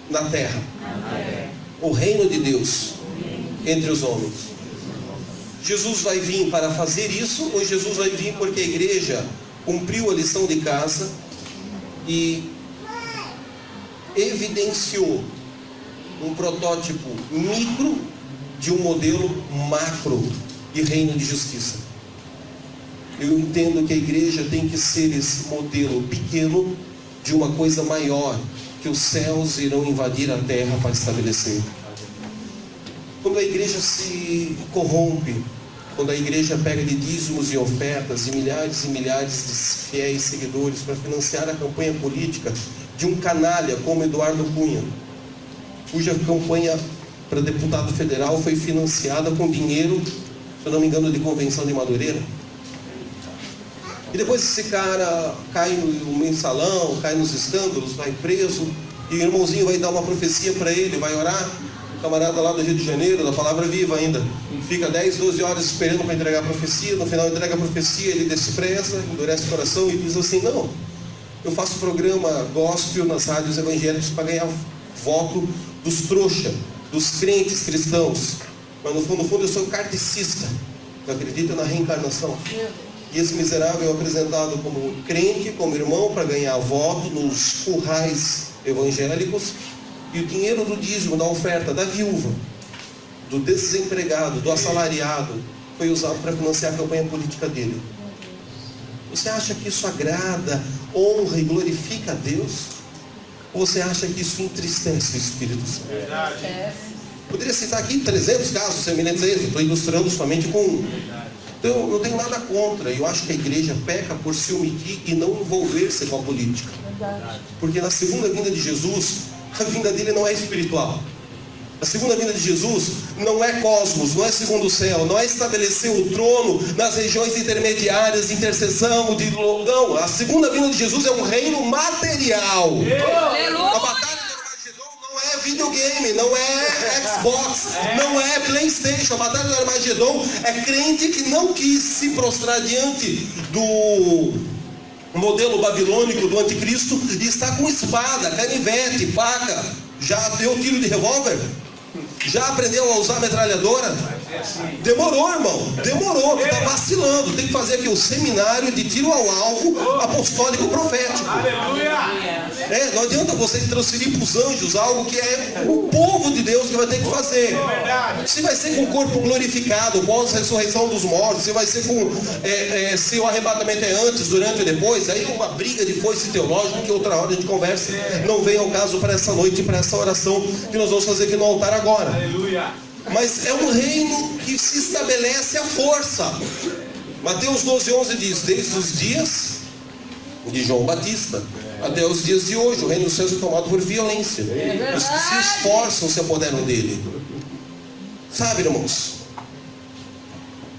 na terra. O reino de Deus entre os homens. Jesus vai vir para fazer isso, ou Jesus vai vir porque a igreja cumpriu a lição de casa e evidenciou um protótipo micro de um modelo macro de reino de justiça? Eu entendo que a igreja tem que ser esse modelo pequeno de uma coisa maior que os céus irão invadir a terra para estabelecer. Quando a igreja se corrompe, quando a igreja pega de dízimos e ofertas e milhares de fiéis seguidores para financiar a campanha política de um canalha como Eduardo Cunha, cuja campanha para deputado federal foi financiada com dinheiro, se eu não me engano, de convenção de Madureira. E depois esse cara cai no mensalão, cai nos escândalos, vai preso, e o irmãozinho vai dar uma profecia para ele, vai orar. O camarada lá do Rio de Janeiro, da Palavra Viva ainda, fica 10, 12 horas esperando para entregar a profecia. No final entrega a profecia, ele despreza, endurece o coração e diz assim: não, eu faço programa gospel nas rádios evangélicas para ganhar voto dos trouxas, dos crentes cristãos, mas no fundo eu sou kardecista, eu acredito na reencarnação. E esse miserável é apresentado como crente, como irmão, para ganhar voto nos currais evangélicos, e o dinheiro do dízimo, da oferta, da viúva, do desempregado, do assalariado, foi usado para financiar a campanha política dele. Você acha que isso agrada, honra e glorifica a Deus? Ou você acha que isso entristece o Espírito Santo? Verdade. Poderia citar aqui 300 casos semelhantes a esse, estou ilustrando somente com um. Então, eu não tenho nada contra. Eu acho que a igreja peca por se omitir e não envolver-se com a política. Porque na segunda vinda de Jesus, a vinda dele não é espiritual. A segunda vinda de Jesus não é cosmos, não é segundo o céu, não é estabelecer o trono nas regiões intermediárias de intercessão, de não. A segunda vinda de Jesus é um reino material. A batalha de Armagedon não é videogame, não é Xbox, não é PlayStation. A batalha de Armagedon é crente que não quis se prostrar diante do modelo babilônico do anticristo e está com espada, canivete, faca. Já deu tiro de revólver? Já aprendeu a usar metralhadora? Demorou, irmão. Demorou. Tu tá vacilando. Tem que fazer aqui o seminário de tiro ao alvo apostólico profético. Não adianta você transferir para os anjos algo que é o povo de Deus que vai ter que fazer. Se vai ser com o corpo glorificado, pós-ressurreição dos mortos, se vai ser com se o arrebatamento é antes, durante e depois, aí uma briga de foice teológica que outra hora a gente conversa. Não vem ao caso para essa noite e para essa oração que nós vamos fazer aqui no altar agora. Aleluia. Mas é um reino que se estabelece à força. Mateus 12:11 diz: desde os dias de João Batista até os dias de hoje, o reino dos céus é tomado por violência. Os que se esforçam se apoderam dele. Sabe, irmãos,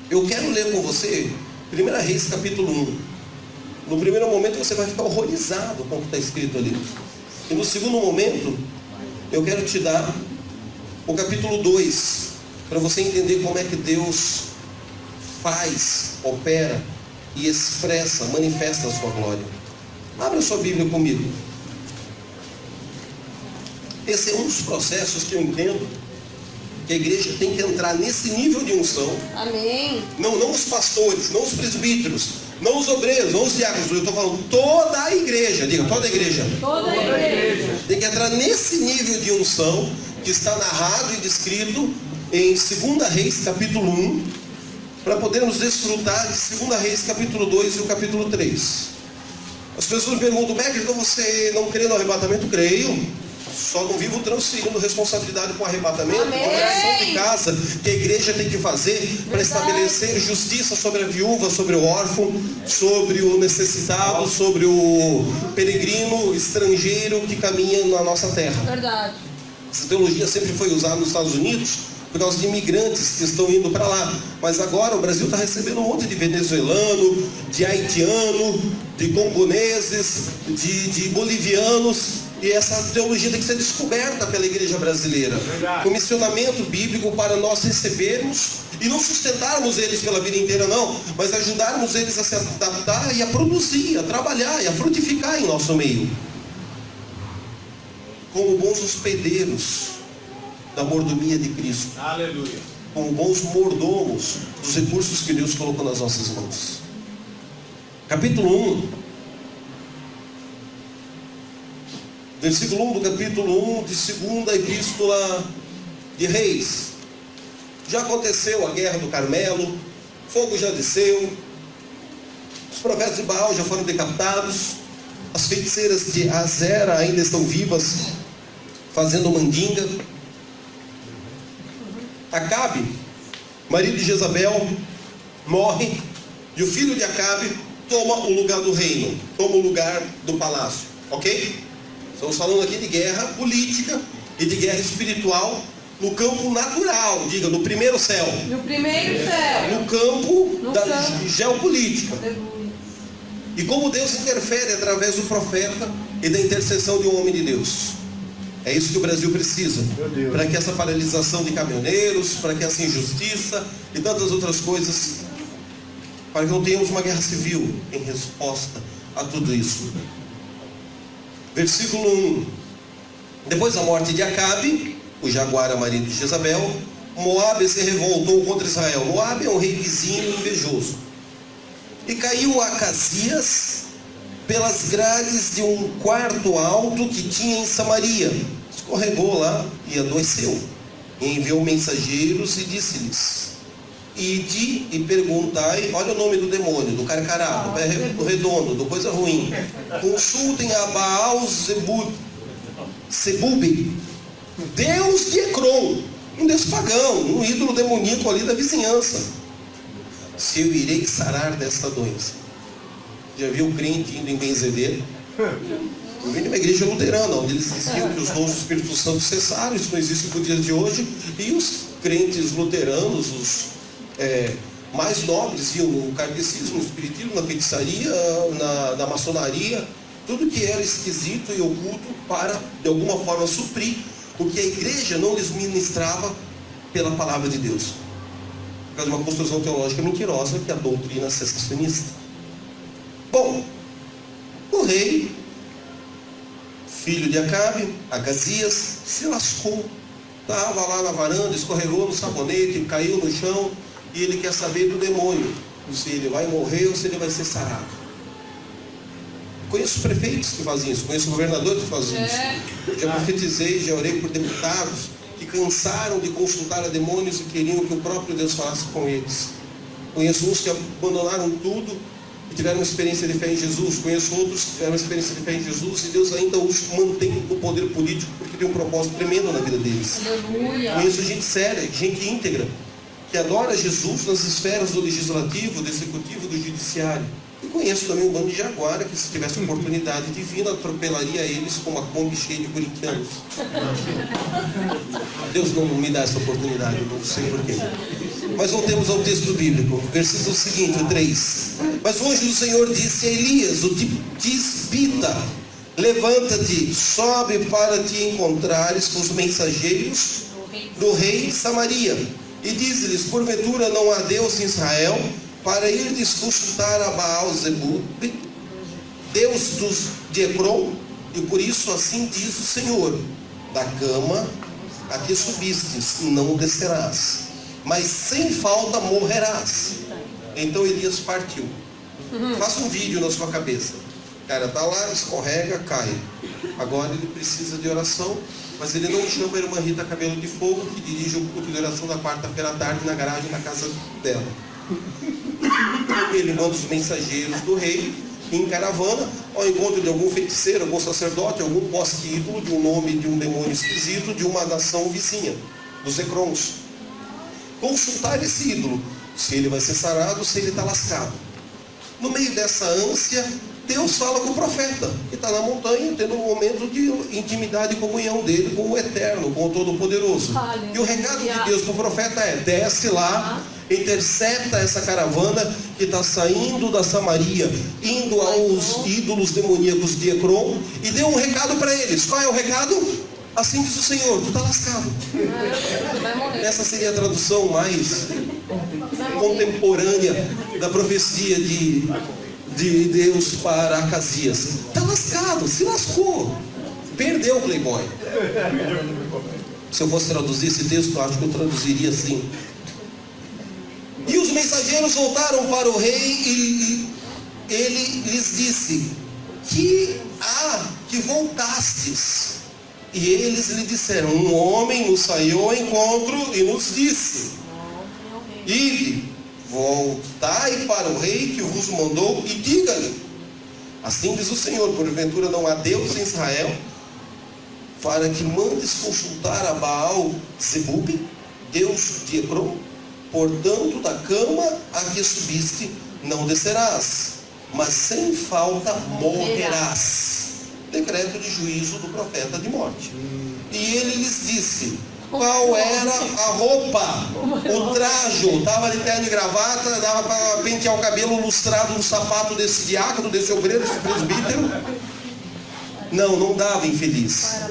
eu quero ler com você 1 Reis capítulo 1. No primeiro momento você vai ficar horrorizado com o que está escrito ali. E no segundo momento, eu quero te dar o capítulo 2, para você entender como é que Deus faz, opera e expressa, manifesta a sua glória. Abra sua Bíblia comigo. Esse é um dos processos que eu entendo que a igreja tem que entrar nesse nível de unção. Amém. Não os pastores, não os presbíteros, não os obreiros, não os diáconos. Eu estou falando toda a igreja. Diga, toda a igreja. Toda a igreja. Tem que entrar nesse nível de unção que está narrado e descrito em 2 Reis capítulo 1, para podermos desfrutar de 2 Reis capítulo 2 e o capítulo 3. As pessoas me perguntam: Becker, então você não crê no arrebatamento? Creio, só não vivo transferindo responsabilidade para o arrebatamento. Amém. Uma lição de casa que a igreja tem que fazer para estabelecer justiça sobre a viúva, sobre o órfão, sobre o necessitado, sobre o peregrino estrangeiro que caminha na nossa terra. Verdade. Essa teologia sempre foi usada nos Estados Unidos por causa de imigrantes que estão indo para lá. Mas agora o Brasil está recebendo um monte de venezuelano, de haitiano, de congoneses, de bolivianos. E essa teologia tem que ser descoberta pela igreja brasileira. O missionamento bíblico para nós recebermos e não sustentarmos eles pela vida inteira, não, mas ajudarmos eles a se adaptar e a produzir, a trabalhar e a frutificar em nosso meio. Como bons hospedeiros da mordomia de Cristo. Aleluia. Como bons mordomos dos recursos que Deus colocou nas nossas mãos. Capítulo 1. Versículo 1 do capítulo 1 de 2ª Epístola de Reis. Já aconteceu a guerra do Carmelo, fogo já desceu, os profetas de Baal já foram decapitados, as feiticeiras de Azera ainda estão vivas, fazendo mandinga. Acabe, marido de Jezabel, morre, e o filho de Acabe toma o lugar do reino, toma o lugar do palácio, ok? Estamos falando aqui de guerra política e de guerra espiritual no campo natural, diga, no primeiro céu. No primeiro céu. No campo da campo. geopolítica. Aleluia. E como Deus interfere através do profeta e da intercessão de um homem de Deus. É isso que o Brasil precisa, para que essa paralisação de caminhoneiros, para que essa injustiça e tantas outras coisas, para que não tenhamos uma guerra civil em resposta a tudo isso. Versículo 1. Depois da morte de Acabe, o jaguar marido de Jezabel, Moabe se revoltou contra Israel. Moabe é um rei vizinho invejoso. E caiu Acasias pelas grades de um quarto alto que tinha em Samaria. Escorregou lá e adoeceu. E enviou mensageiros e disse-lhes: ide e perguntai, olha o nome do demônio, do carcará, do pé redondo, do coisa ruim. Consultem a Baal Zebub, Deus de Ecrom, um deus pagão, um ídolo demoníaco ali da vizinhança, se eu irei sarar desta doença. Já viu o crente indo em benzedeiro? Eu vim de uma igreja luterana, onde eles diziam que os dons do Espírito Santo cessaram. Isso não existe para os dias de hoje. E os crentes luteranos, os mais nobres, iam no catecismo, no espiritismo, na feitiçaria, na maçonaria, tudo que era esquisito e oculto, para de alguma forma suprir o que a igreja não lhes ministrava pela palavra de Deus, por causa de uma construção teológica mentirosa, que é a doutrina cessacionista. Bom, o rei, filho de Acabe, Acasias, se lascou estava lá na varanda, escorregou no sabonete, caiu no chão, e ele quer saber do demônio, se ele vai morrer ou se ele vai ser sarado. Conheço prefeitos que fazem isso, conheço governadores que fazem isso. Já profetizei, já orei por deputados que cansaram de consultar a demônios e queriam que o próprio Deus falasse com eles. Conheço uns que abandonaram tudo e tiveram uma experiência de fé em Jesus. Conheço outros que tiveram uma experiência de fé em Jesus e Deus ainda os mantém no poder político porque tem um propósito tremendo na vida deles. Aleluia. Conheço gente séria, gente íntegra, que adora Jesus nas esferas do legislativo, do executivo, do judiciário. E conheço também um bando de jaguara que, se tivesse oportunidade divina, atropelaria eles com uma Kombi cheia de corintianos. Deus não me dá essa oportunidade, não sei porquê. Mas voltemos ao texto bíblico, versículo seguinte, o 3. Mas o anjo do Senhor disse a Elias, o tisbita: levanta-te, sobe para te encontrares com os mensageiros do rei de Samaria. E diz-lhes: porventura não há Deus em Israel, para ir consultar a Baal-zebub, Deus de Ecrom? E por isso assim diz o Senhor: da cama a que subistes não descerás, mas sem falta morrerás. Então Elias partiu. Faça um vídeo na sua cabeça. O cara está lá, escorrega, cai. Agora ele precisa de oração, mas ele não chama a irmã Rita Cabelo de Fogo, que dirige o culto de oração da quarta-feira à tarde na garagem da casa dela. Ele manda os mensageiros do rei em caravana ao encontro de algum feiticeiro, algum sacerdote, algum poste ídolo de um nome de um demônio esquisito de uma nação vizinha, dos Ecrons. Consultar esse ídolo, se ele vai ser sarado, se ele está lascado. No meio dessa ânsia, Deus fala com o profeta, que está na montanha, tendo um momento de intimidade e comunhão dele com o Eterno, com o Todo-Poderoso. E o recado de Deus para o profeta é: desce lá, intercepta essa caravana que está saindo da Samaria, indo aos ídolos demoníacos de Ecrom, e dê um recado para eles. Qual é o recado? Assim diz o Senhor: tu está lascado. Essa seria a tradução mais contemporânea da profecia de Deus para Acasias. Está lascado, se lascou, perdeu o playboy. Se eu fosse traduzir esse texto, eu acho que eu traduziria assim: e os mensageiros voltaram para o rei e ele lhes disse: que há que voltastes? E eles lhe disseram: um homem nos saiu ao encontro e nos disse: ide, voltai para o rei que vos mandou e diga-lhe: assim diz o Senhor, porventura não há Deus em Israel, para que mandes consultar a Baal-zebub, Deus de Ecrom? Portanto, da cama a que subiste não descerás, mas sem falta morrerás. Decreto de juízo do profeta de morte. E ele lhes disse: qual era a roupa, o trajo? Estava de terno e gravata, dava para pentear o cabelo lustrado no sapato desse diácono, desse obreiro, desse presbítero? Não dava, infeliz.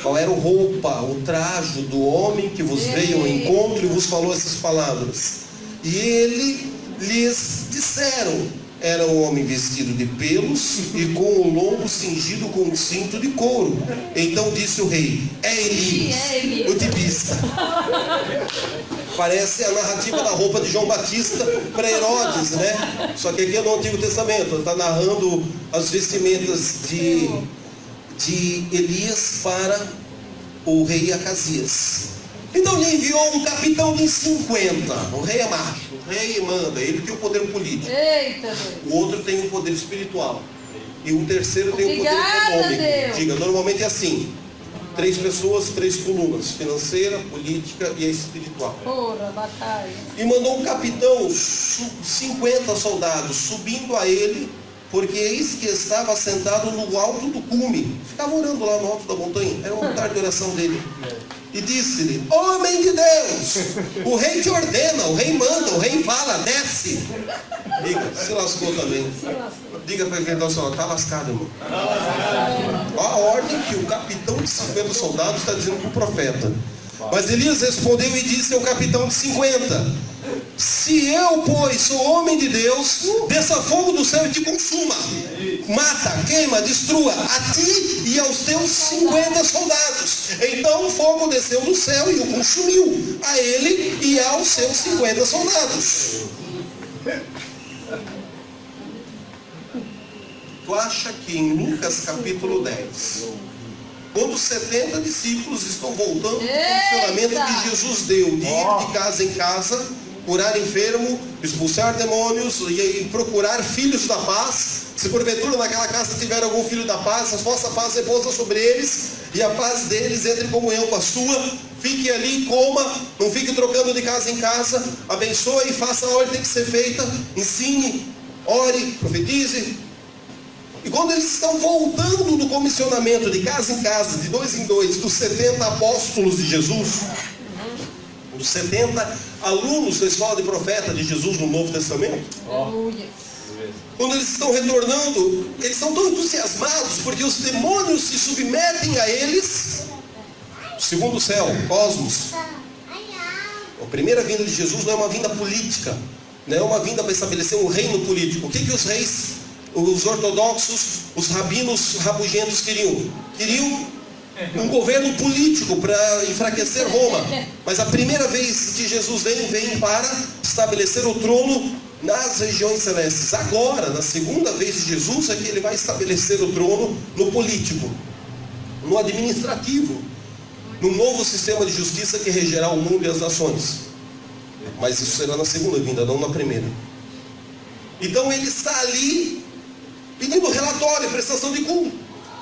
Qual era a roupa, o trajo do homem que vos veio ao encontro e vos falou essas palavras? E ele lhes disseram: era um homem vestido de pelos e com o lombo cingido com um cinto de couro. Então disse o rei: é Elias, o tibista. Parece a narrativa da roupa de João Batista para Herodes, né? Só que aqui é no Antigo Testamento, está narrando as vestimentas de Elias para o rei Acasias. Então lhe enviou um capitão de 50. O rei é macho, o rei manda, ele tem o poder político. Eita, o outro tem o poder espiritual. E o terceiro tem o poder econômico. Deus. Diga, normalmente é assim: 3 pessoas, 3 colunas: financeira, política e a espiritual. Porra, batalha. E mandou um capitão, 50 soldados, subindo a ele, porque eis que estava sentado no alto do cume. Ficava orando lá no alto da montanha. Era um altar de oração dele. E disse-lhe: homem de Deus, o rei te ordena, o rei manda, o rei fala, desce. Diga, se lascou também. Diga para quem está lascado, irmão. Olha a ordem que o capitão de 50 soldados está dizendo para o profeta. Mas Elias respondeu e disse ao capitão de 50: Se eu, pois, sou homem de Deus, desça fogo do céu e te consuma. Mata, queima, destrua a ti e aos teus 50 soldados. Então o fogo desceu do céu e o consumiu, a ele e aos seus 50 soldados. Tu acha que em Lucas capítulo 10, quando os 70 discípulos estão voltando do funcionamento que Jesus deu, de ir de casa em casa, curar enfermo, expulsar demônios e procurar filhos da paz, se porventura naquela casa tiver algum filho da paz, a vossa paz repousa sobre eles, e a paz deles entre em comunhão com a sua, fique ali, coma, não fique trocando de casa em casa, abençoe e faça a ordem que tem que ser feita, ensine, ore, profetize. E quando eles estão voltando do comissionamento de casa em casa, de 2 em 2, dos 70 apóstolos de Jesus, dos 70 alunos da escola de profeta de Jesus no Novo Testamento, quando eles estão retornando, eles estão tão entusiasmados porque os demônios se submetem a eles. Segundo o céu, cosmos, a primeira vinda de Jesus não é uma vinda política, não é uma vinda para estabelecer um reino político. O que os reis, os ortodoxos, os rabinos rabugentos queriam? Queriam um governo político para enfraquecer Roma. Mas a primeira vez que Jesus vem para estabelecer o trono nas regiões celestes. Agora, na segunda vez de Jesus, é que ele vai estabelecer o trono no político, no administrativo, no novo sistema de justiça que regerá o mundo e as nações. Mas isso será na segunda vinda, não na primeira. Então ele está ali pedindo relatório, prestação de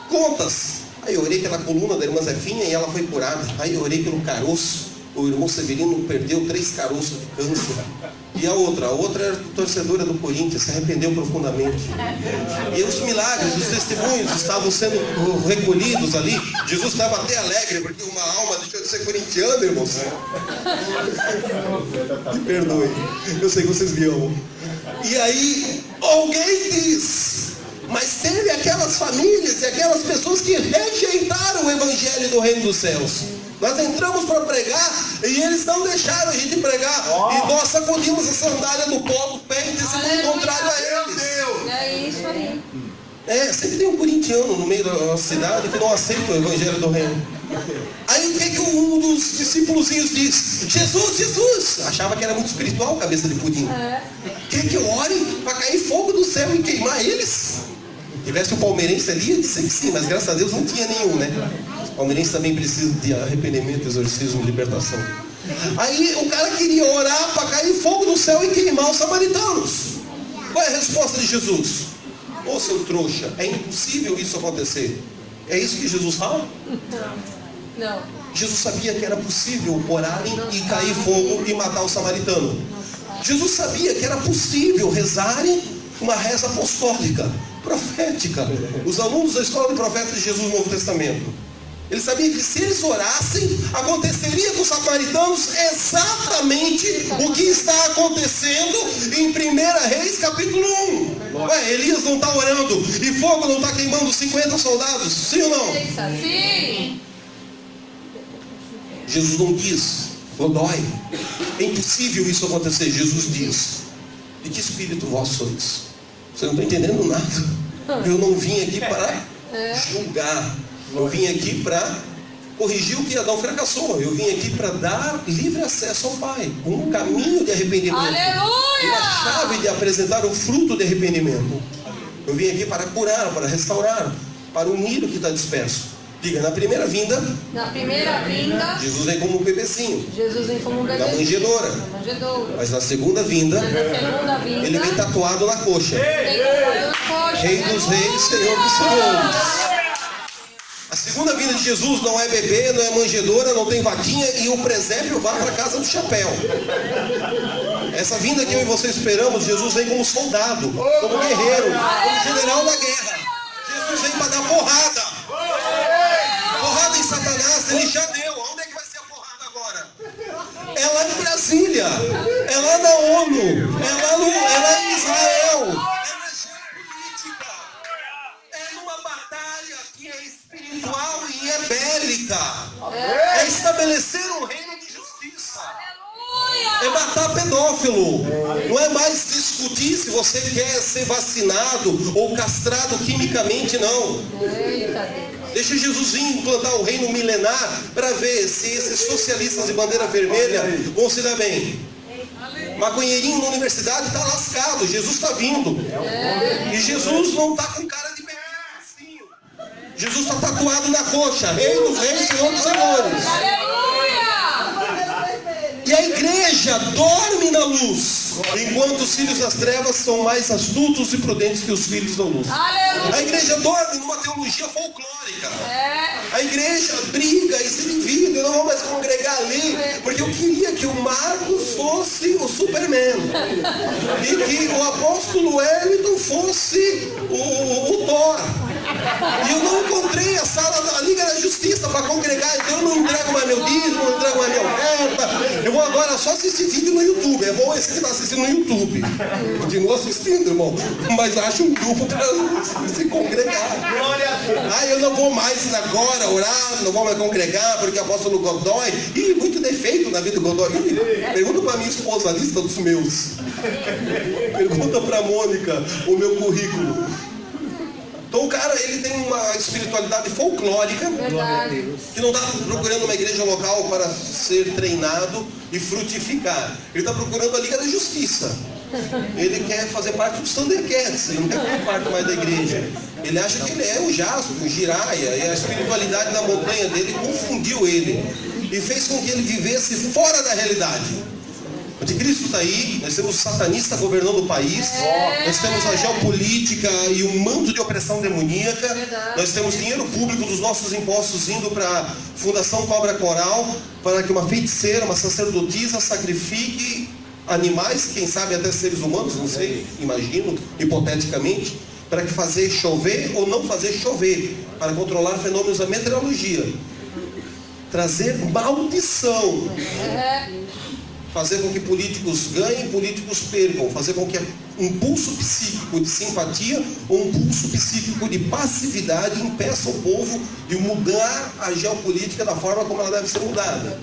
contas. Aí eu orei pela coluna da irmã Zefinha e ela foi curada. Aí eu orei pelo caroço. O irmão Severino perdeu 3 caroços de câncer. E a outra era torcedora do Corinthians, se arrependeu profundamente. E os milagres, os testemunhos estavam sendo recolhidos ali. Jesus estava até alegre, porque uma alma deixou de ser corintiana, irmãos. Me perdoe, eu sei que vocês me amam. E aí, alguém diz... Mas teve aquelas famílias e aquelas pessoas que rejeitaram o evangelho do reino dos céus. Nós entramos para pregar e eles não deixaram a gente pregar. E nós sacudimos a sandália do pó do pé em testemunho contrário a eles. É isso aí. Sempre tem um corintiano no meio da cidade que não aceita o evangelho do reino. Aí o que um dos discípulozinhos diz? Jesus! Achava que era muito espiritual, cabeça de pudim. Quer que eu ore para cair fogo do céu e queimar eles? Se tivesse um palmeirense ali, eu disse que sim, mas graças a Deus não tinha nenhum, né? Os palmeirenses também precisam de arrependimento, exorcismo, libertação. Aí o cara queria orar para cair fogo do céu e queimar os samaritanos. Qual é a resposta de Jesus? Ô seu trouxa, é impossível isso acontecer. É isso que Jesus fala? Não. Jesus sabia que era possível orarem e cair fogo e matar o samaritano. Jesus sabia que era possível rezarem uma reza apostólica, profética. Os alunos da escola de profetas de Jesus no Novo Testamento, eles sabiam que se eles orassem, aconteceria com os samaritanos exatamente o que está acontecendo em 1 Reis capítulo 1. Ué, Elias não está orando e fogo não está queimando 50 soldados, sim ou não? Sim. Jesus não diz, Godoy, é impossível isso acontecer. Jesus diz, de que espírito vós sois? Você não está entendendo nada. Eu não vim aqui para julgar. Eu vim aqui para corrigir o que Adão fracassou. Eu vim aqui para dar livre acesso ao Pai. Um caminho de arrependimento. Aleluia! Uma chave de apresentar o fruto de arrependimento. Eu vim aqui para curar, para restaurar, para unir o que está disperso. Diga, na primeira vinda, Jesus vem como um bebezinho. Na manjedoura. Mas na segunda vinda, ele vem tatuado na coxa. Rei dos reis, Senhor dos senhores. A segunda vinda de Jesus não é bebê, não é manjedoura, não tem vaquinha e o presépio vai para a casa do chapéu. Essa vinda que eu e você esperamos, Jesus vem como soldado, como guerreiro, como general da guerra. Jesus vem para dar porrada. Porrada em Satanás, ele já deu. Onde é que vai ser a porrada agora? É lá em Brasília, é lá na ONU, é lá em Israel, é na geopolítica, é numa batalha que é espiritual e é bélica, é estabelecer um reino de justiça, é matar pedófilo. pedófilo. Não é mais discutir se você quer ser vacinado ou castrado quimicamente, não. Eita Deus. Deixa Jesus vir implantar o reino milenar para ver se esses socialistas de bandeira vermelha vão se dar bem. Maconheirinho na universidade está lascado, Jesus está vindo. E Jesus não está com cara de bebezinho. Jesus está tatuado na coxa, Rei dos Reis, Senhor dos Senhores. Aleluia! E a igreja dorme na luz, enquanto os filhos das trevas são mais astutos e prudentes que os filhos da luz. Aleluia! A igreja dorme numa teologia folclórica. É. A igreja briga e se divide, eu não vou mais congregar ali, porque eu queria que o Marcos fosse o Superman. E que o apóstolo Wellington fosse o Thor. E eu não encontrei a sala da Liga da Justiça para congregar, então eu não entrego mais meu dízimo, não entrego mais minha oferta. Eu vou agora só assistir vídeo no YouTube. É bom esse que está assistindo no YouTube. Continuo assistindo, irmão. Mas acho um grupo para se congregar. Ah, eu não vou mais agora orar, não vou mais congregar, porque o apóstolo Godoy, e muito defeito na vida do Godoy. Pergunta para minha esposa a lista dos meus. Pergunta para a Mônica o meu currículo. Então o cara, ele tem uma espiritualidade folclórica, Verdade. que não está procurando uma igreja local para ser treinado e frutificar. Ele está procurando a Liga da Justiça. Ele quer fazer parte dos Thundercats, ele não quer fazer parte mais da igreja. Ele acha que ele é o Jasper, o Jiraya, e a espiritualidade da montanha dele confundiu ele e fez com que ele vivesse fora da realidade. O anticristo está aí, nós temos o satanista governando o país, nós temos a geopolítica e um manto de opressão demoníaca, nós temos dinheiro público dos nossos impostos indo para a Fundação Cobra Coral, para que uma feiticeira, uma sacerdotisa sacrifique animais, quem sabe até seres humanos, não sei, imagino, hipoteticamente, para que fazer chover ou não fazer chover, para controlar fenômenos da meteorologia, trazer maldição. Fazer com que políticos ganhem, políticos percam. Fazer com que um pulso psíquico de simpatia ou um pulso psíquico de passividade impeça o povo de mudar a geopolítica da forma como ela deve ser mudada.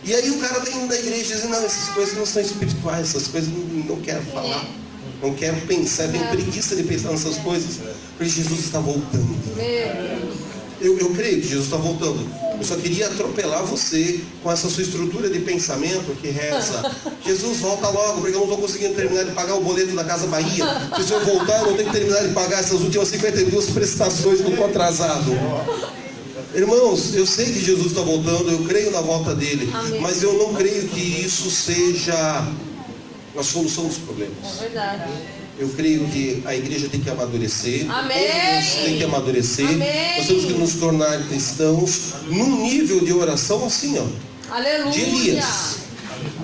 E aí o cara vem da igreja dizendo, não, essas coisas não são espirituais, essas coisas não quero falar, não quero pensar, tenho preguiça de pensar nessas coisas, porque Jesus está voltando. Eu creio que Jesus está voltando. Eu só queria atropelar você com essa sua estrutura de pensamento que reza: Jesus, volta logo, porque eu não estou conseguindo terminar de pagar o boleto da Casa Bahia. Se o senhor voltar, eu não tenho que terminar de pagar essas últimas 52 prestações que eu estou atrasado. Irmãos, eu sei que Jesus está voltando, eu creio na volta dele. Amém. Mas eu não creio que isso seja a solução dos problemas. É verdade. Eu creio que a igreja tem que amadurecer. Amém. Tem que amadurecer. Amém. Nós temos que nos tornar cristãos num nível de oração assim, ó. Aleluia. De Elias.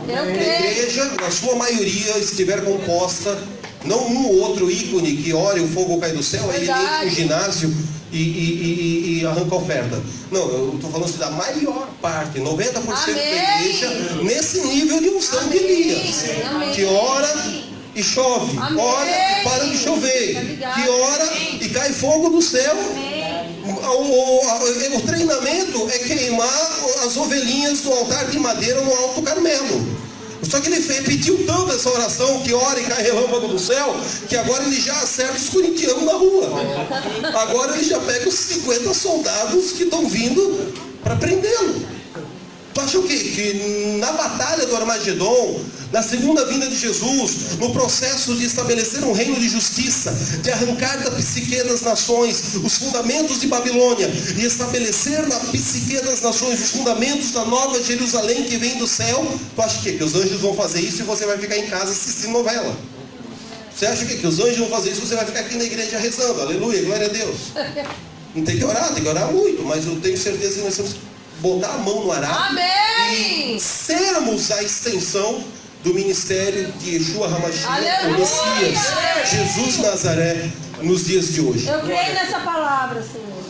A igreja, na sua maioria, estiver composta, não um ou outro ícone que ore e o fogo cai do céu, aí ele entra no ginásio e arranca a oferta. Não, eu estou falando assim, da maior parte, 90% da igreja, nesse nível de unção de Elias. Amém. Que ora e chove, amém. Ora e para de chover, que ora e cai fogo do céu. O treinamento é queimar as ovelhinhas do altar de madeira no Alto Carmelo. Só que ele repetiu tanto essa oração, que ora e cai relâmpago do céu, que agora ele já acerta os corintianos na rua. Agora ele já pega os 50 soldados que estão vindo para prendê-lo. Tu acha o quê? Que na batalha do Armagedon, na segunda vinda de Jesus, no processo de estabelecer um reino de justiça, de arrancar da psique das nações os fundamentos de Babilônia e estabelecer na psique das nações os fundamentos da nova Jerusalém que vem do céu, tu acha o quê? Que os anjos vão fazer isso e você vai ficar em casa assistindo novela? Você acha o quê? Que os anjos vão fazer isso e você vai ficar aqui na igreja rezando? Aleluia, glória a Deus. Não tem que orar muito, mas eu tenho certeza que nós temos que botar a mão no arado. Amém. E sermos a extensão do ministério de Yeshua HaMashiach, o Messias, Jesus Nazaré, nos dias de hoje. Eu creio nessa palavra, Senhor.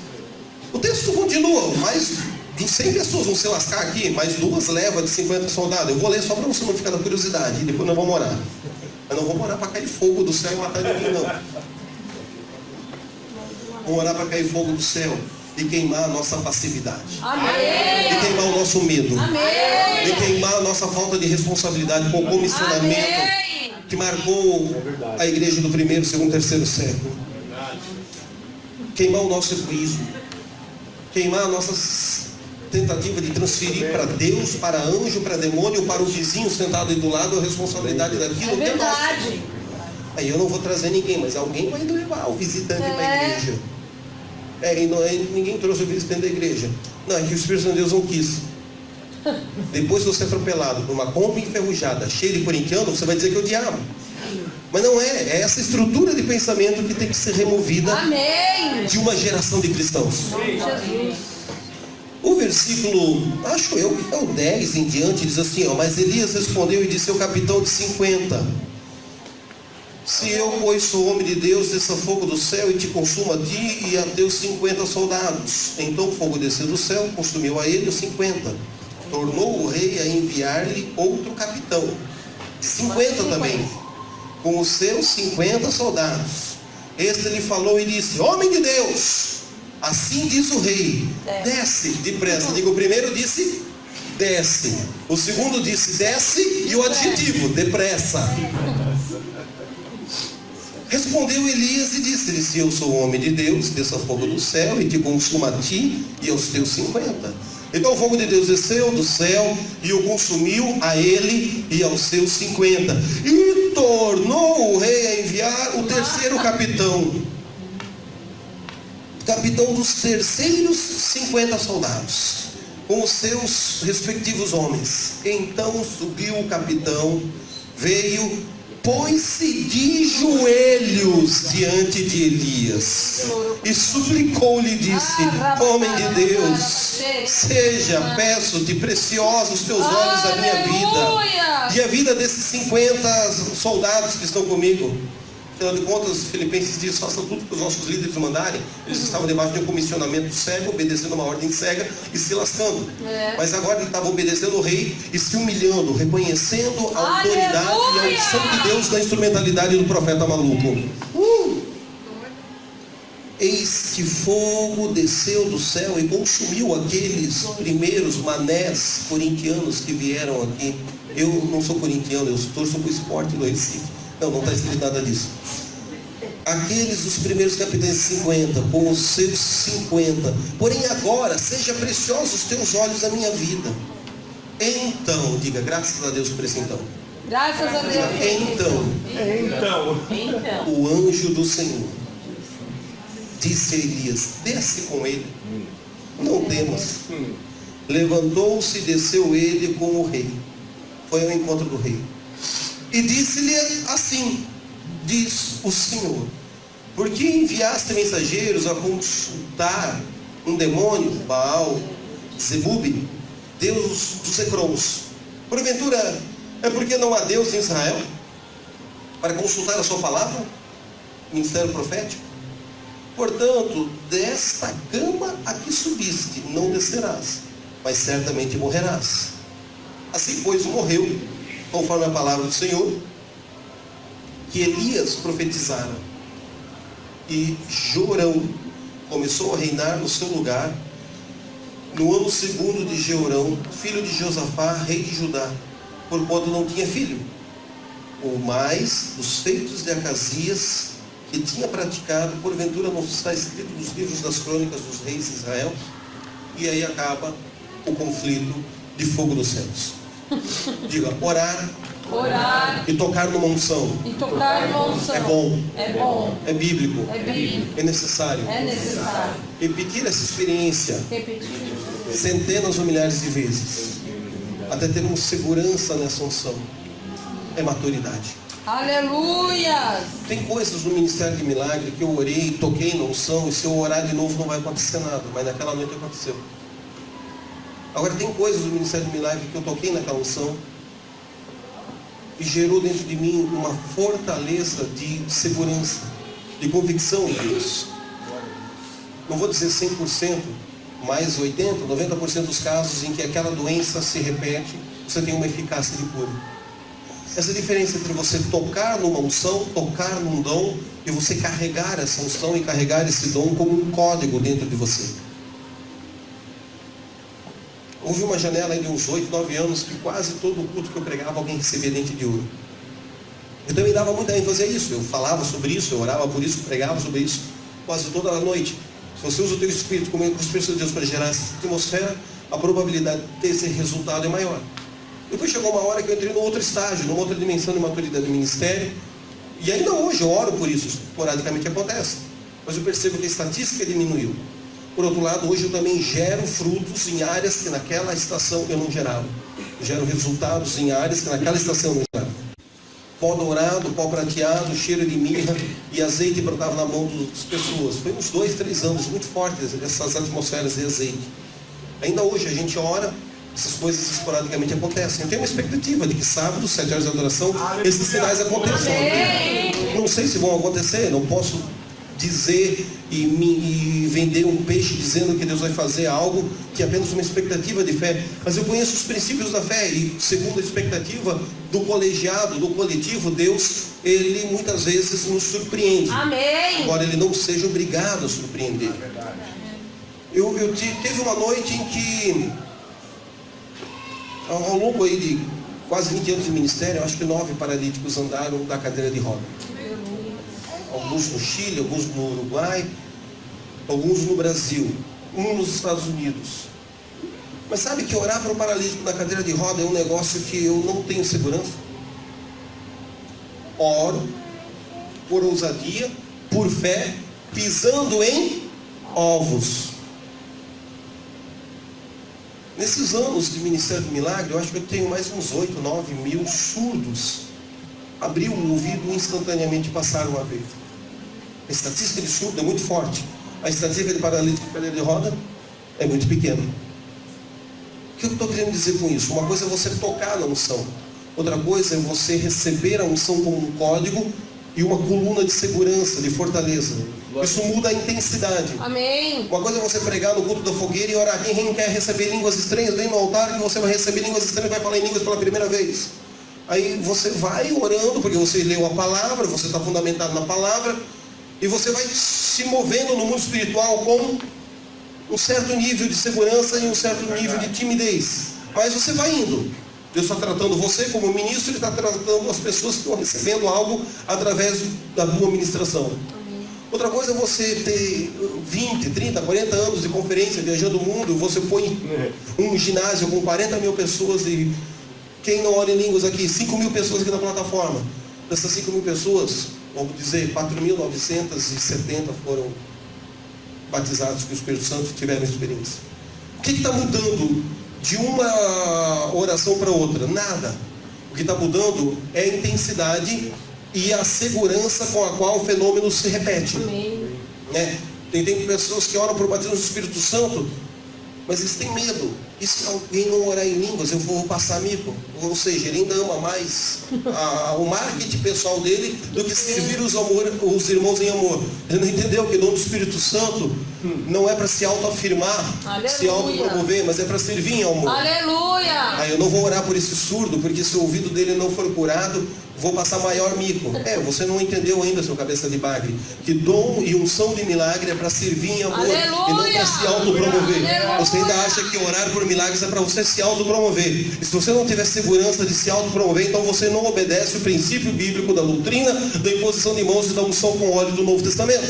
O texto continua, mais de 100 pessoas vão se lascar aqui, mais 2 levas de 50 soldados. Eu vou ler só para você não ficar na curiosidade, e depois nós vamos orar. Mas não vamos orar para cair fogo do céu e matar ninguém, não. Vamos orar para cair fogo do céu. de queimar a nossa passividade, Amém. de queimar o nosso medo, Amém. de queimar a nossa falta de responsabilidade com o comissionamento Amém. que marcou a igreja do primeiro, segundo, terceiro século. Queimar o nosso egoísmo, queimar a nossa tentativa de transferir para Deus, para anjo, para demônio, para o vizinho sentado aí do lado a responsabilidade daquilo que é nosso. Verdade. Aí eu não vou trazer ninguém, mas alguém vai levar o visitante para a igreja. Ninguém trouxe o visitante da igreja. Não, é que o Espírito Santo de Deus não quis. Depois de você atropelado por uma Kombi enferrujada, cheia de corintiano, você vai dizer que é o diabo. Mas não é, é essa estrutura de pensamento que tem que ser removida Amém. de uma geração de cristãos. Jesus. O versículo, acho eu que é o 10 em diante, diz assim, ó, mas Elias respondeu e disse ao capitão de 50, se eu, pois, sou homem de Deus, desça fogo do céu e te consuma a ti e a teus 50 soldados. Então o fogo desceu do céu, consumiu a ele os 50. Tornou o rei a enviar-lhe outro capitão, de 50 também, com os seus 50 soldados. Este lhe falou e disse, homem de Deus, assim diz o rei, desce depressa. Digo, o primeiro disse, desce. O segundo disse, desce, e o adjetivo, depressa. Respondeu Elias e disse-lhe, se eu sou homem de Deus, desça fogo do céu e te consuma a ti e aos teus 50. Então o fogo de Deus desceu do céu e o consumiu a ele e aos seus 50. E tornou o rei a enviar o terceiro capitão dos terceiros 50 soldados, com os seus respectivos homens. Então subiu o capitão, veio, pôs-se de joelhos diante de Elias e suplicou-lhe, disse, homem de Deus, seja, peço-te, preciosos teus olhos a minha vida e a vida desses 50 soldados que estão comigo. Afinal de contas, Filipenses diz, façam tudo que os nossos líderes mandarem. Eles estavam debaixo de um comissionamento cego, obedecendo uma ordem cega e se lascando. Mas agora ele estava obedecendo o rei e se humilhando, reconhecendo a autoridade e a unção de Deus na instrumentalidade do profeta maluco. Eis que fogo desceu do céu e consumiu aqueles primeiros manés corintianos que vieram aqui. Eu não sou corintiano, eu torço para o esporte do Recife. Não está escrito nada disso. Aqueles, os primeiros capitães de 50, com os seus 50. Porém agora, seja preciosos os teus olhos a minha vida. Então, diga, graças a Deus por esse então. Graças a Deus. Então. O anjo do Senhor disse a Elias, desce com ele, não temas. Levantou-se e desceu ele com o rei. Foi ao encontro do rei. E disse-lhe assim, diz o Senhor, por que enviaste mensageiros a consultar um demônio, Baal, Zebub, Deus dos Ecrons? Porventura, é porque não há Deus em Israel para consultar a sua palavra? Ministério profético? Portanto, desta cama a que subiste, não descerás, mas certamente morrerás. Assim, pois, morreu, conforme a palavra do Senhor, que Elias profetizara. E Jorão começou a reinar no seu lugar, no ano segundo de Jeorão, filho de Josafá, rei de Judá, porquanto não tinha filho. O mais dos feitos de Acasias, que tinha praticado, porventura não está escrito nos livros das crônicas dos reis de Israel. E aí acaba o conflito de fogo dos céus. Diga, orar e tocar numa unção. É bom. É bíblico. É necessário. Repetir essa experiência centenas ou milhares de vezes, até termos segurança nessa unção. É maturidade. Aleluia! Tem coisas no Ministério de Milagre que eu orei, toquei na unção, e se eu orar de novo não vai acontecer nada, mas naquela noite aconteceu. Agora tem coisas no Ministério de Milagre que eu toquei naquela unção e gerou dentro de mim uma fortaleza de segurança, de convicção em Deus. Não vou dizer 100%, mas 80%, 90% dos casos em que aquela doença se repete, você tem uma eficácia de cura. Essa diferença entre você tocar numa unção, tocar num dom, e você carregar essa unção e carregar esse dom como um código dentro de você. houve uma janela aí de uns 8, 9 anos que quase todo culto que eu pregava alguém recebia dente de ouro. Eu também dava muita ênfase a isso, eu falava sobre isso, eu orava por isso, pregava sobre isso quase toda a noite. Se você usa o teu espírito como o Espírito de Deus para gerar essa atmosfera, a probabilidade de ter esse resultado é maior. Depois chegou uma hora que eu entrei num outro estágio, numa outra dimensão de maturidade do ministério, e ainda hoje eu oro por isso, esporadicamente acontece, mas eu percebo que a estatística diminuiu. Por outro lado, hoje eu também gero frutos em áreas que naquela estação eu não gerava. Eu gero resultados em áreas que naquela estação eu não gerava. Pó dourado, pó prateado, cheiro de mirra e azeite brotava na mão das pessoas. Foi uns 2, 3 anos muito fortes essas atmosferas de azeite. Ainda hoje a gente ora, essas coisas esporadicamente acontecem. Eu tenho uma expectativa de que sábado, 7 horas de adoração, esses sinais aconteçam. Não sei se vão acontecer, não posso dizer e vender um peixe dizendo que Deus vai fazer algo que é apenas uma expectativa de fé, mas eu conheço os princípios da fé e segundo a expectativa do colegiado, do coletivo, Deus, Ele muitas vezes nos surpreende. Amém. Embora Ele não seja obrigado a surpreender. Teve uma noite em que, ao longo aí de quase 20 anos de ministério, eu acho que 9 paralíticos andaram da cadeira de roda. Alguns no Chile, alguns no Uruguai, alguns no Brasil, um nos Estados Unidos. Mas sabe que orar para um paralítico na cadeira de roda é um negócio que eu não tenho segurança? Oro por ousadia, por fé, pisando em ovos. Nesses anos de Ministério do Milagre, eu acho que eu tenho mais uns 8, 9 mil surdos. Abriu o ouvido instantaneamente e passaram a ver. A estatística de surdo é muito forte. A estatística de paralítico de cadeira de roda é muito pequena. O que eu estou querendo dizer com isso? Uma coisa é você tocar na unção. Outra coisa é você receber a unção como um código e uma coluna de segurança, de fortaleza. Isso muda a intensidade. Amém. Uma coisa é você pregar no culto da fogueira e orar. Quem quer receber línguas estranhas, vem no altar que você vai receber línguas estranhas e vai falar em línguas pela primeira vez. Aí você vai orando, porque você leu a palavra, você está fundamentado na palavra, e você vai se movendo no mundo espiritual com um certo nível de segurança e um certo nível de timidez. Mas você vai indo. Deus está tratando você como ministro, Ele está tratando as pessoas que estão recebendo algo através da tua ministração. Outra coisa é você ter 20, 30, 40 anos de conferência, viajando o mundo, você põe um ginásio com 40 mil pessoas e quem não ora em línguas aqui, 5 mil pessoas aqui na plataforma. Dessas 5 mil pessoas, vamos dizer, 4.970 foram batizados com o Espírito Santo e tiveram experiência. O que está mudando de uma oração para outra? Nada. O que está mudando é a intensidade e a segurança com a qual o fenômeno se repete. Amém. Tem pessoas que oram por batismo do Espírito Santo, mas eles têm medo. E se alguém não orar em línguas, eu vou passar mico. Ou seja, ele ainda ama mais o marketing pessoal dele do que servir os irmãos em amor. Ele não entendeu que o dom do Espírito Santo não é para se autoafirmar, se autopromover, mas é para servir em amor. Aleluia! Aí eu não vou orar por esse surdo, porque se o ouvido dele não for curado, vou passar maior mico. Você não entendeu ainda, seu cabeça de bagre, que dom e unção de milagre é para servir em amor. Aleluia! E não para se autopromover. Aleluia! Você ainda acha que orar por milagres é para você se autopromover. E se você não tiver segurança de se autopromover, então você não obedece o princípio bíblico da doutrina, da imposição de mãos e da unção com óleo do Novo Testamento.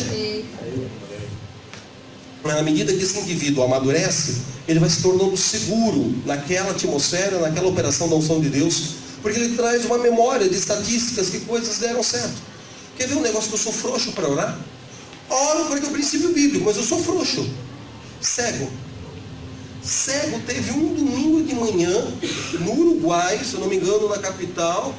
Mas na medida que esse indivíduo amadurece, ele vai se tornando seguro naquela atmosfera, naquela operação da unção de Deus, porque ele traz uma memória de estatísticas que coisas deram certo. Quer ver um negócio que eu sou frouxo para orar? Oro porque é o princípio bíblico, mas eu sou frouxo. Cego teve um domingo de manhã no Uruguai, se eu não me engano, na capital,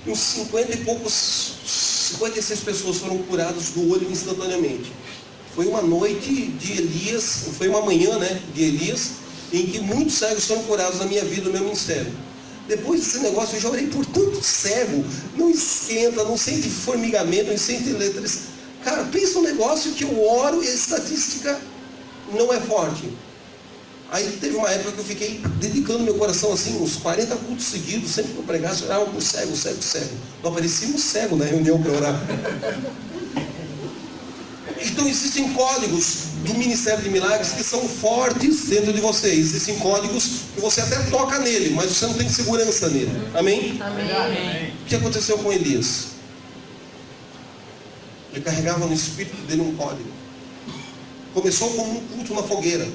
uns 56 pessoas foram curadas do olho instantaneamente. Foi uma noite de Elias, foi uma manhã, de Elias, em que muitos cegos foram curados na minha vida, no meu ministério. Depois desse negócio, eu já orei por tanto cego, não esquenta, não sente formigamento, não sente letras. Cara, pensa um negócio que eu oro e a estatística não é forte. Aí teve uma época que eu fiquei dedicando meu coração assim, uns 40 cultos seguidos, sempre que eu pregasse, eu orava por cego. Não aparecia um cego na reunião para orar. Então existem códigos do Ministério de Milagres que são fortes dentro de você. Existem códigos que você até toca nele, mas você não tem segurança nele. Amém? Amém. O que aconteceu com Elias? Ele carregava no espírito dele um código. Começou como um culto na fogueira.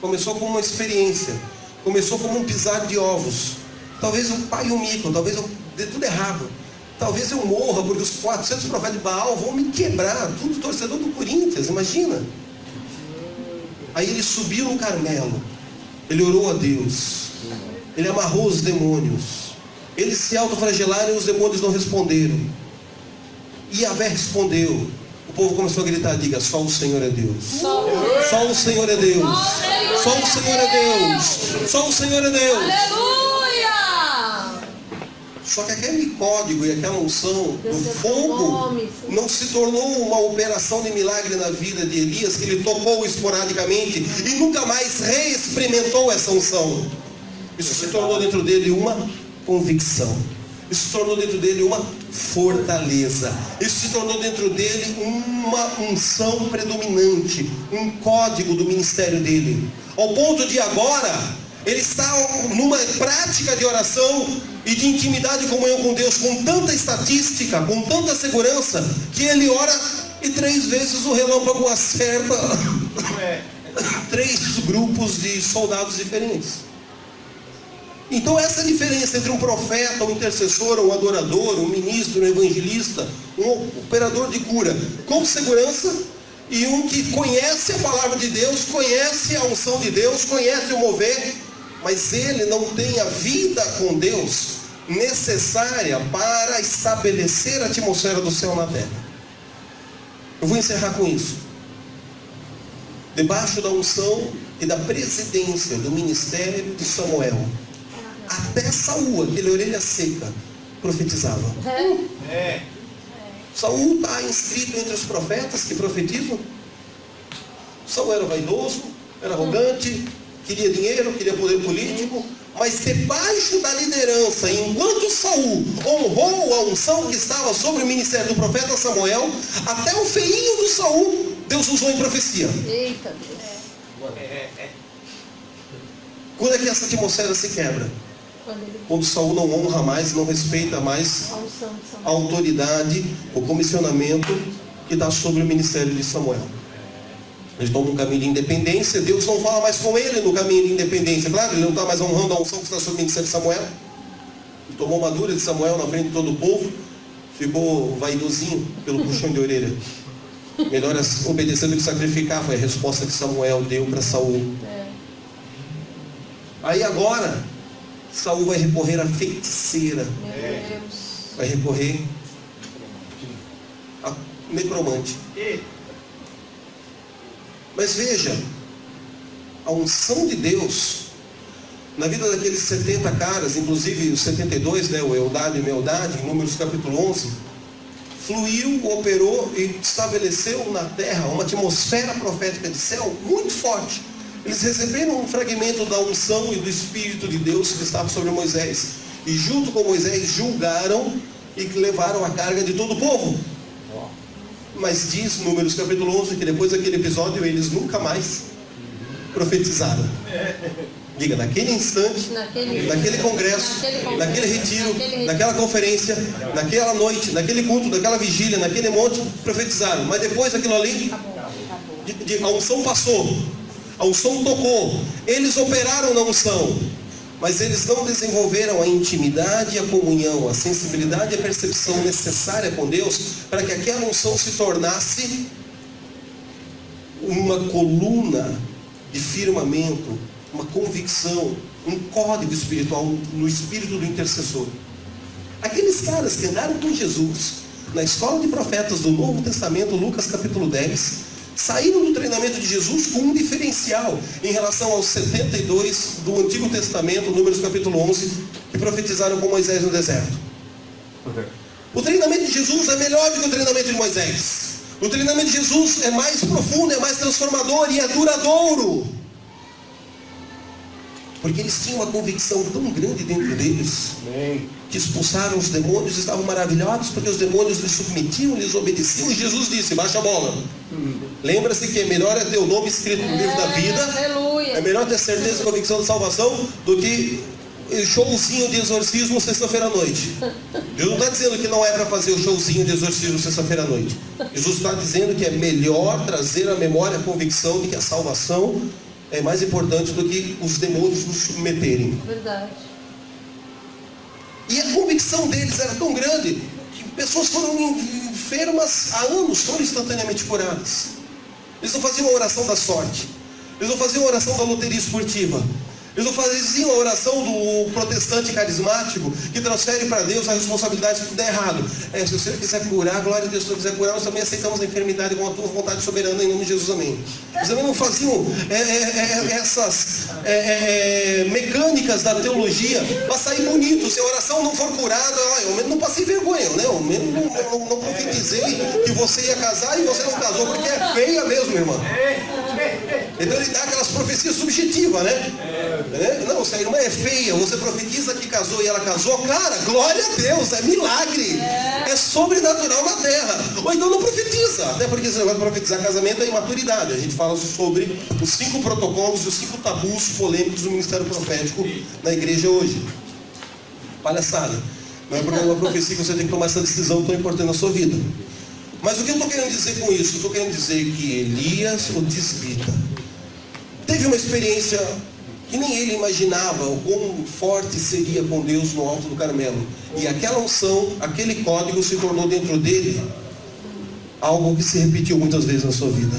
Começou como uma experiência. Começou como um pisar de ovos. Talvez eu pague um mico, talvez eu dê tudo errado. Talvez eu morra, porque os 400 profetas de Baal vão me quebrar. Tudo torcedor do Corinthians, imagina. Aí ele subiu no Carmelo. Ele orou a Deus. Ele amarrou os demônios. Eles se autoflagelaram e os demônios não responderam. E Yahvé respondeu. O povo começou a gritar, diga, só o Senhor é Deus. Só o Senhor é Deus. Só o Senhor é Deus. Só o Senhor é Deus. Aleluia! Só que aquele código e aquela unção do fogo não se tornou uma operação de milagre na vida de Elias, que ele tocou esporadicamente e nunca mais reexperimentou essa unção. Isso se tornou dentro dele uma convicção. Isso se tornou dentro dele uma fortaleza. Isso se tornou dentro dele uma unção predominante, um código do ministério dele. Ao ponto de agora, ele está numa prática de oração e de intimidade e comunhão com Deus, com tanta estatística, com tanta segurança, que ele ora e 3 vezes o relâmpago acerta 3 grupos de soldados diferentes. Então essa é a diferença entre um profeta, um intercessor, um adorador, um ministro, um evangelista, um operador de cura com segurança, e um que conhece a palavra de Deus, conhece a unção de Deus, conhece o mover, mas ele não tem a vida com Deus necessária para estabelecer a atmosfera do céu na terra. Eu vou encerrar com isso. Debaixo da unção e da presidência do ministério de Samuel, até Saul, aquele orelha seca, profetizava. Saul está inscrito entre os profetas que profetizam. Saul era vaidoso, era arrogante, queria dinheiro, queria poder político, mas debaixo da liderança, enquanto Saul honrou a unção que estava sobre o ministério do profeta Samuel, até o feinho do Saul, Deus usou em profecia. Eita Deus. Quando é que essa atmosfera se quebra? Quando Saul não honra mais, não respeita mais a autoridade, o comissionamento que está sobre o ministério de Samuel. Ele toma um caminho de independência, Deus não fala mais com ele no caminho de independência. Claro, ele não está mais honrando a unção que está sobre o ministério de Samuel. Ele tomou uma dura de Samuel na frente de todo o povo, ficou vaidosinho pelo puxão de orelha. Melhor obedecer do que sacrificar, foi a resposta que Samuel deu para Saul. Aí agora, Saul vai recorrer à feiticeira. Vai recorrer a necromante. Mas veja, a unção de Deus na vida daqueles 70 caras, inclusive os 72, né, o Eldade e Meldade, em Números capítulo 11, fluiu, operou e estabeleceu na terra uma atmosfera profética de céu muito forte. Eles receberam um fragmento da unção e do Espírito de Deus que estava sobre Moisés, e junto com Moisés julgaram e levaram a carga de todo o povo. Mas diz Números capítulo 11 que depois daquele episódio eles nunca mais profetizaram. Diga, naquele instante, naquele congresso, naquele retiro, naquela conferência, naquela noite, naquele culto, naquela vigília, naquele monte, profetizaram. Mas depois daquilo ali, a unção passou, a unção tocou, eles operaram na unção, mas eles não desenvolveram a intimidade e a comunhão, a sensibilidade e a percepção necessária com Deus para que aquela unção se tornasse uma coluna de firmamento, uma convicção, um código espiritual no espírito do intercessor. Aqueles caras que andaram com Jesus na escola de profetas do Novo Testamento, Lucas capítulo 10, saíram do treinamento de Jesus com um diferencial em relação aos 72 do Antigo Testamento, Números capítulo 11, que profetizaram com Moisés no deserto. O treinamento de Jesus é melhor do que o treinamento de Moisés. O treinamento de Jesus é mais profundo, é mais transformador e é duradouro. Porque eles tinham uma convicção tão grande dentro deles, que expulsaram os demônios, estavam maravilhados, porque os demônios lhes submetiam, lhes obedeciam, e Jesus disse, baixa a bola. Lembra-se que é melhor ter o nome escrito no livro da vida, Aleluia. é melhor ter certeza e convicção de salvação, do que showzinho de exorcismo sexta-feira à noite. Jesus não está dizendo que não é para fazer o showzinho de exorcismo sexta-feira à noite. Jesus está dizendo que é melhor trazer à memória a convicção de que a salvação é mais importante do que os demônios nos submeterem. Verdade. E a convicção deles era tão grande que pessoas foram enfermas há anos, foram instantaneamente curadas. Eles não faziam a oração da sorte, eles não faziam a oração da loteria esportiva, eles não faziam a oração do protestante carismático que transfere para Deus a responsabilidade se tudo der errado. Se o Senhor quiser curar, glória a Deus, se o Senhor quiser curar, nós também aceitamos a enfermidade com a tua vontade soberana em nome de Jesus, amém. Eles também não faziam essas mecânicas da teologia para sair bonito. Se a oração não for curada, eu mesmo não passei vergonha, né? Eu mesmo não profetizei que você ia casar e você não casou, porque é feia mesmo, irmão. Então ele dá aquelas profecias subjetivas, né? Não, se a irmã é feia, você profetiza que casou e ela casou, cara, glória a Deus, é milagre, é sobrenatural na terra. Ou então não profetiza, até porque esse negócio de profetizar casamento é imaturidade. A gente fala sobre os 5 protocolos e os 5 tabus polêmicos do ministério profético na igreja hoje. Palhaçada. Não é porque é uma profecia que você tem que tomar essa decisão tão importante na sua vida. Mas o que eu estou querendo dizer com isso? Eu estou querendo dizer que Elias, o tisbita, teve uma experiência que nem ele imaginava o quão forte seria com Deus no alto do Carmelo. E aquela unção, aquele código se tornou dentro dele algo que se repetiu muitas vezes na sua vida.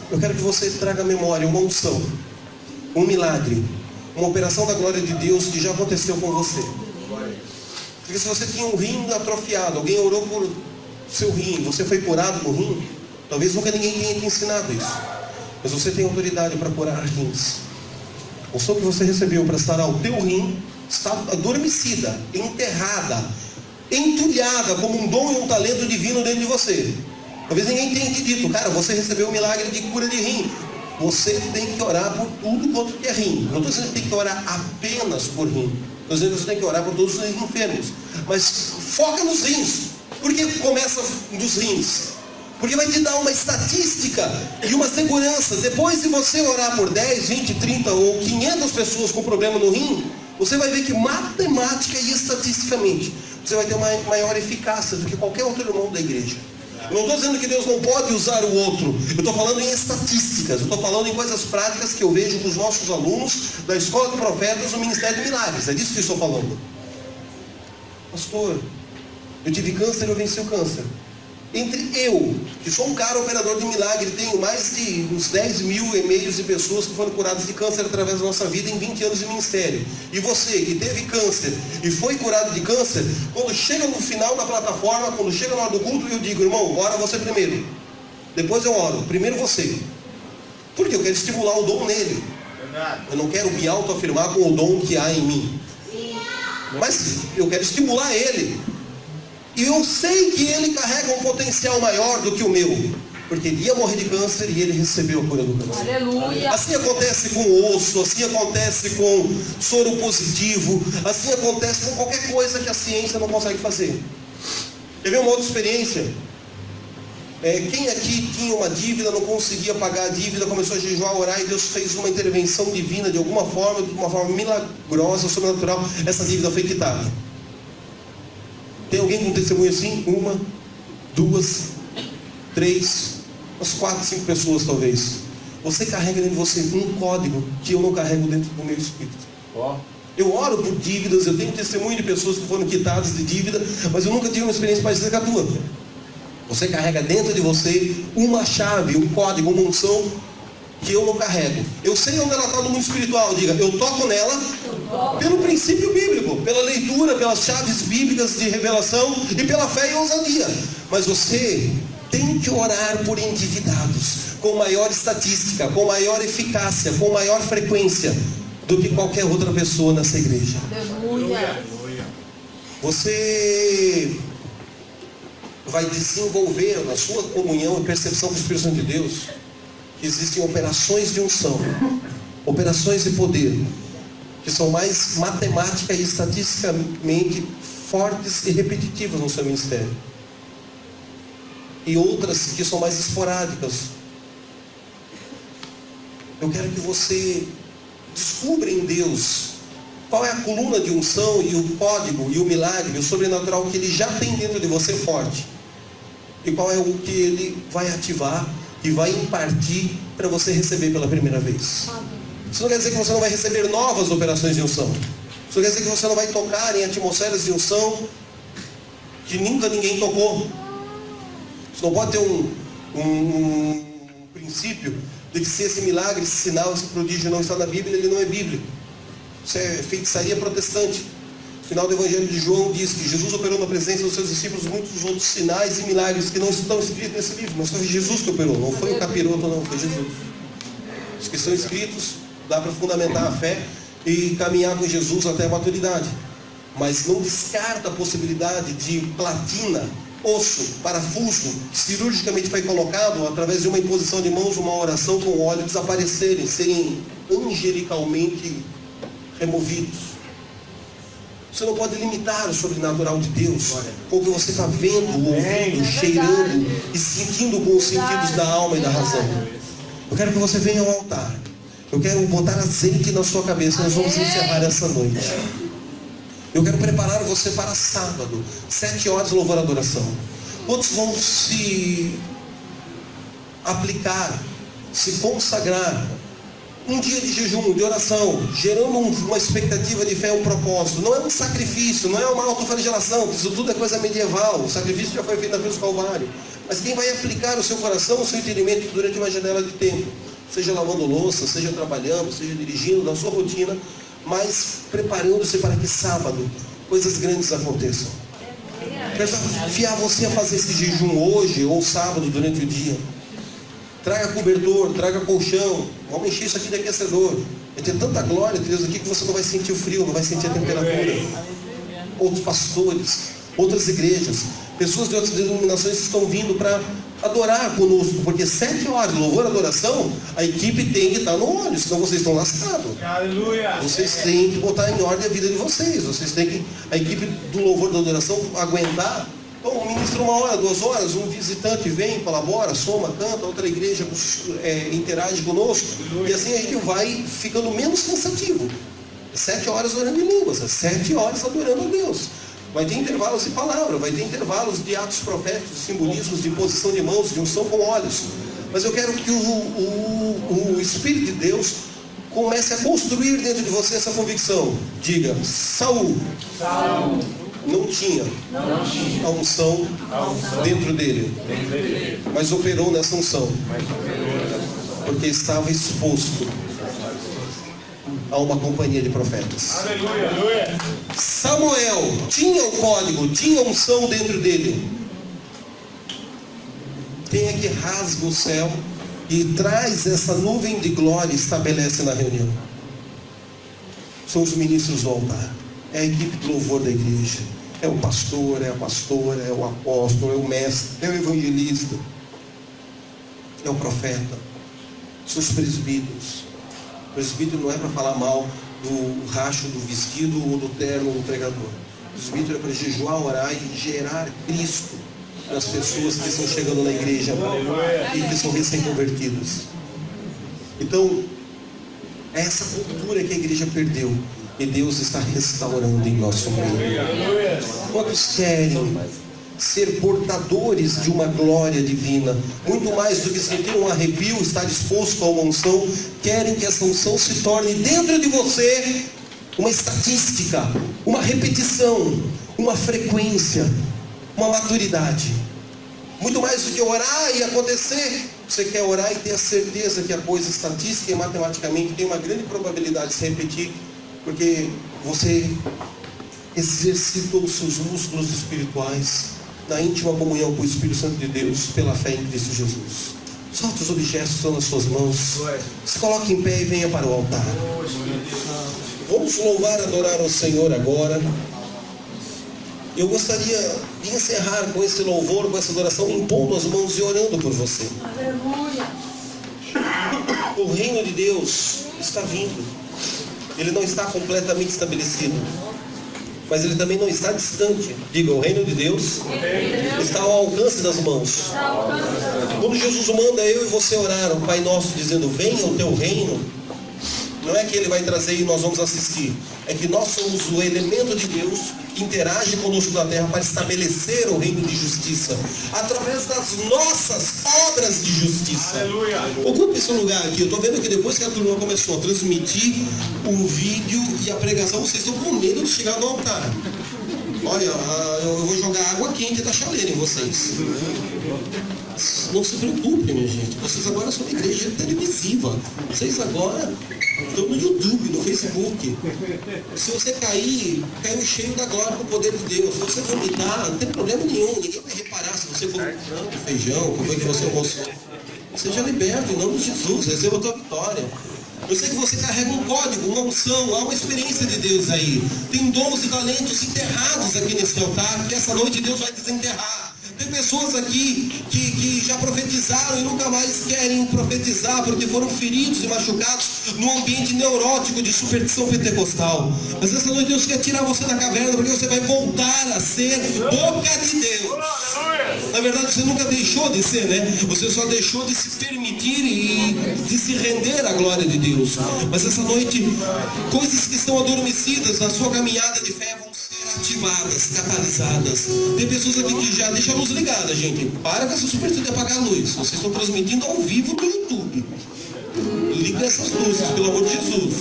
Eu quero que você traga à memória uma unção, um milagre, uma operação da glória de Deus que já aconteceu com você. Porque se você tinha um rim atrofiado, alguém orou por seu rim, você foi curado no rim, talvez nunca ninguém tenha te ensinado isso. Mas você tem autoridade para curar rins. O som que você recebeu para sarar o teu rim está adormecida, enterrada, entulhada como um dom e um talento divino dentro de você. Talvez ninguém tenha te dito, cara, você recebeu um milagre de cura de rim. Você tem que orar por tudo quanto que é rim. Não estou dizendo que tem que orar apenas por rim. Estou dizendo que você tem que orar por todos os enfermos. Mas foca nos rins. Por que começa dos rins? Porque vai te dar uma estatística e uma segurança. Depois de você orar por 10, 20, 30 ou 500 pessoas com problema no rim, você vai ver que matemática e estatisticamente você vai ter uma maior eficácia do que qualquer outro irmão da igreja. Eu não estou dizendo que Deus não pode usar o outro. Eu estou falando em estatísticas. Eu estou falando em coisas práticas que eu vejo com os nossos alunos da Escola de Profetas do Ministério de Milagres. É disso que eu estou falando. Pastor, eu tive câncer e eu venci o câncer. Entre eu, que sou um cara operador de milagre, tenho mais de uns 10 mil e-mails de pessoas que foram curadas de câncer através da nossa vida em 20 anos de ministério. E você, que teve câncer e foi curado de câncer, quando chega no final da plataforma, quando chega na hora do culto, eu digo, irmão, ora você primeiro. Depois eu oro. Primeiro você. Porque eu quero estimular o dom nele. Eu não quero me autoafirmar com o dom que há em mim. Mas eu quero estimular ele. E eu sei que ele carrega um potencial maior do que o meu. Porque ele ia morrer de câncer e ele recebeu a cura do câncer. Aleluia. Assim acontece com o osso, assim acontece com soro positivo, assim acontece com qualquer coisa que a ciência não consegue fazer. Teve uma outra experiência. Quem aqui tinha uma dívida, não conseguia pagar a dívida, começou a jejuar, orar e Deus fez uma intervenção divina de alguma forma, de uma forma milagrosa, sobrenatural, essa dívida foi quitada. Tem alguém com testemunho assim? 1, 2, 3, umas 4, 5 pessoas talvez. Você carrega dentro de você um código que eu não carrego dentro do meu espírito. Eu oro por dívidas, eu tenho testemunho de pessoas que foram quitadas de dívida, mas eu nunca tive uma experiência parecida com a tua. Você carrega dentro de você uma chave, um código, uma unção que eu não carrego. Eu sei onde ela está no mundo espiritual. Diga, eu toco nela pelo princípio bíblico, pela leitura, pelas chaves bíblicas de revelação e pela fé e ousadia. Mas você tem que orar por endividados com maior estatística, com maior eficácia, com maior frequência do que qualquer outra pessoa nessa igreja. Aleluia. Você vai desenvolver na sua comunhão e percepção com o Espírito Santo de Deus que existem operações de unção, operações de poder, que são mais matemática e estatisticamente fortes e repetitivas no seu ministério. E outras que são mais esporádicas. Eu quero que você descubra em Deus qual é a coluna de unção e o código e o milagre, o sobrenatural que Ele já tem dentro de você forte. E qual é o que Ele vai ativar e vai impartir para você receber pela primeira vez. Isso não quer dizer que você não vai receber novas operações de unção. Isso não quer dizer que você não vai tocar em atmosferas de unção que nunca ninguém tocou. Isso não pode ter um princípio de que se esse milagre, esse sinal, esse prodígio não está na Bíblia, ele não é bíblico. Isso é feitiçaria protestante. O final do Evangelho de João diz que Jesus operou na presença dos seus discípulos muitos outros sinais e milagres que não estão escritos nesse livro. Mas foi Jesus que operou, não foi o capiroto, não, foi Jesus. Os que estão escritos, dá para fundamentar a fé e caminhar com Jesus até a maturidade. Mas não descarta a possibilidade de platina, osso, parafuso, que cirurgicamente foi colocado através de uma imposição de mãos, uma oração com óleo, desaparecerem, serem angelicalmente removidos. Você não pode limitar o sobrenatural de Deus com o que você está vendo, ouvindo, cheirando e sentindo com os sentidos da alma e da razão. Eu quero que você venha ao altar. Eu quero botar azeite na sua cabeça. Nós vamos encerrar essa noite. Eu quero preparar você para sábado, 7 horas de louvor e adoração. Quantos vão se aplicar, se consagrar? Um dia de jejum, de oração, gerando uma expectativa de fé, um propósito. Não é um sacrifício, não é uma autoflagelação, isso tudo é coisa medieval. O sacrifício já foi feito na cruz do Calvário. Mas quem vai aplicar o seu coração, o seu entendimento durante uma janela de tempo, seja lavando louça, seja trabalhando, seja dirigindo, na sua rotina, mas preparando-se para que sábado coisas grandes aconteçam. Quero desafiar você a fazer esse jejum hoje ou sábado durante o dia. Traga cobertor, traga colchão. Vamos encher isso aqui de aquecedor. Vai ter tanta glória de Deus aqui que você não vai sentir o frio, não vai sentir a temperatura. Outros pastores, outras igrejas, pessoas de outras denominações estão vindo para adorar conosco, porque 7 horas de louvor e adoração, a equipe tem que estar no óleo, senão vocês estão lascados. Aleluia. Vocês têm que botar em ordem a vida de vocês. Vocês têm que, a equipe do louvor e da adoração, aguentar. Então, ministra 1 hora, 2 horas, um visitante vem, colabora, soma, canta, outra igreja interage conosco. E assim a gente vai ficando menos cansativo. 7 horas orando em línguas, 7 horas adorando a Deus. Vai ter intervalos de palavra, vai ter intervalos de atos proféticos, simbolismos, de imposição de mãos, de unção com olhos. Mas eu quero que o Espírito de Deus comece a construir dentro de você essa convicção. Diga, Saul não tinha a unção dentro dele, mas operou nessa unção, porque estava exposto a uma companhia de profetas. Aleluia. Samuel tinha o código, tinha a unção dentro dele. Quem é que rasga o céu e traz essa nuvem de glória e estabelece na reunião? São os ministros do altar. É a equipe de louvor da igreja. É o pastor, é a pastora, é o apóstolo, é o mestre, é o evangelista, é o profeta. São os presbíteros. O presbítero não é para falar mal do racho do vestido ou do terno do pregador. O presbítero é para jejuar, orar e gerar Cristo nas pessoas que estão chegando na igreja e que são recém-convertidas. Então, é essa cultura que a igreja perdeu. E Deus está restaurando em nosso meio. Quantos querem ser portadores de uma glória divina? Muito mais do que sentir um arrepio, estar disposto a uma unção. Querem que essa unção se torne dentro de você uma estatística, uma repetição, uma frequência, uma maturidade. Muito mais do que orar e acontecer. Você quer orar e ter a certeza que a coisa estatística e matematicamente tem uma grande probabilidade de se repetir, porque você exercitou os seus músculos espirituais na íntima comunhão com o Espírito Santo de Deus pela fé em Cristo Jesus. Solte os objetos que estão nas suas mãos. Se coloque em pé e venha para o altar. Vamos louvar e adorar ao Senhor agora. Eu gostaria de encerrar com esse louvor, com essa adoração, impondo as mãos e orando por você. Aleluia. O reino de Deus está vindo. Ele não está completamente estabelecido, mas ele também não está distante. Diga, o reino de Deus está ao alcance das mãos. Quando Jesus manda eu e você orar o Pai Nosso dizendo, venha o teu reino, não é que ele vai trazer e nós vamos assistir. É que nós somos o elemento de Deus que interage conosco na terra para estabelecer o reino de justiça através das nossas obras de justiça. Aleluia. Ocupe esse lugar aqui. Eu estou vendo que depois que a turma começou a transmitir o vídeo e a pregação, vocês estão com medo de chegar no altar. Olha, eu vou jogar água quente da chaleira em vocês. Não se preocupe, minha gente. Vocês agora são uma igreja televisiva. Vocês agora estão no YouTube, no Facebook. Se você cair, caiu cheio da glória do poder de Deus. Se você vomitar, não tem problema nenhum. Ninguém vai reparar se você comer frango, feijão, como é que você almoçou. Seja liberto em nome de Jesus. Receba a tua vitória. Eu sei que você carrega um código, uma unção, há uma experiência de Deus aí. Tem dons e talentos enterrados aqui nesse altar, que essa noite Deus vai desenterrar. Tem pessoas aqui que já profetizaram e nunca mais querem profetizar porque foram feridos e machucados num ambiente neurótico de superstição pentecostal. Mas essa noite Deus quer tirar você da caverna porque você vai voltar a ser boca de Deus. Na verdade você nunca deixou de ser, né? Você só deixou de se permitir e de se render à glória de Deus. Mas essa noite, coisas que estão adormecidas na sua caminhada de fé vão ser ativadas, catalisadas. Tem pessoas aqui que já deixam a luz ligada, gente. Para com essa superstição de apagar a luz. Vocês estão transmitindo ao vivo no YouTube. Liga essas luzes, pelo amor de Jesus.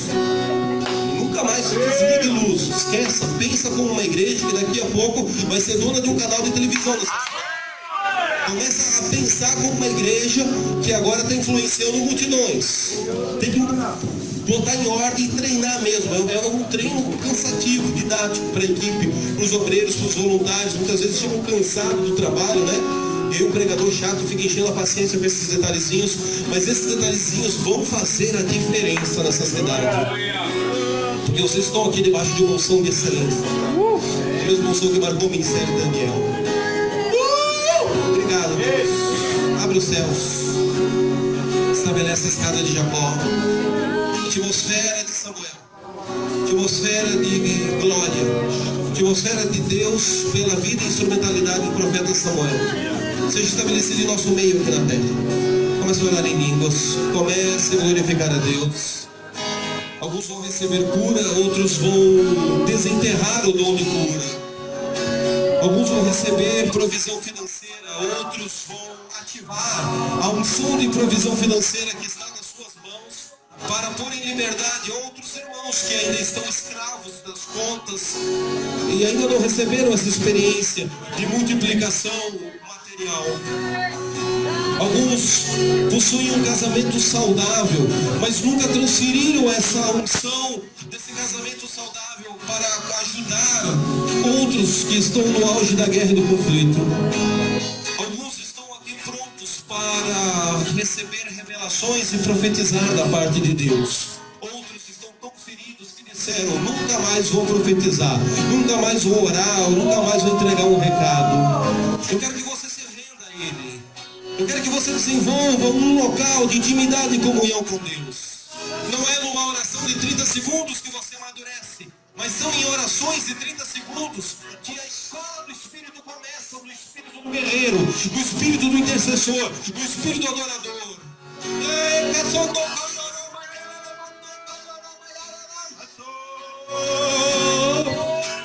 Nunca mais se desligue luz. Esqueça, pensa como uma igreja que daqui a pouco vai ser dona de um canal de televisão. Começa a pensar como uma igreja que agora está influenciando multidões. Tem que botar em ordem e treinar mesmo. É um treino cansativo, didático para a equipe, para os obreiros, para os voluntários. Muitas vezes chegam cansados do trabalho, né? Eu, pregador chato, fico enchendo a paciência com esses detalhezinhos. Mas esses detalhezinhos vão fazer a diferença nessa cidade. Porque vocês estão aqui debaixo de uma unção de excelência. A mesma unção que marcou o ministério de Daniel. Obrigado, Deus. Abre os céus. Estabelece a escada de Jacó. Atmosfera de Samuel. Atmosfera de glória. Atmosfera de Deus pela vida e instrumentalidade do profeta Samuel. Seja estabelecido em nosso meio aqui na terra. Comece a orar em línguas. Comece a glorificar a Deus. Alguns vão receber cura, outros vão desenterrar o dom de cura. Alguns vão receber provisão financeira, outros vão ativar a unção de provisão financeira que está nas suas mãos para pôr em liberdade outros irmãos que ainda estão escravos das contas e ainda não receberam essa experiência de multiplicação material. Alguns possuem um casamento saudável, mas nunca transferiram essa unção desse casamento saudável para ajudar outros que estão no auge da guerra e do conflito. Alguns estão aqui prontos para receber revelações e profetizar da parte de Deus. Outros estão tão feridos que disseram, nunca mais vou profetizar, nunca mais vou orar, nunca mais vou entregar um recado. Eu quero que você se renda a Ele. Eu quero que você desenvolva um local de intimidade e comunhão com Deus. Não é numa oração de 30 segundos que você amadurece, mas são em orações de 30 segundos que a escola do Espírito começa, do Espírito do guerreiro, do Espírito do intercessor, do Espírito do adorador.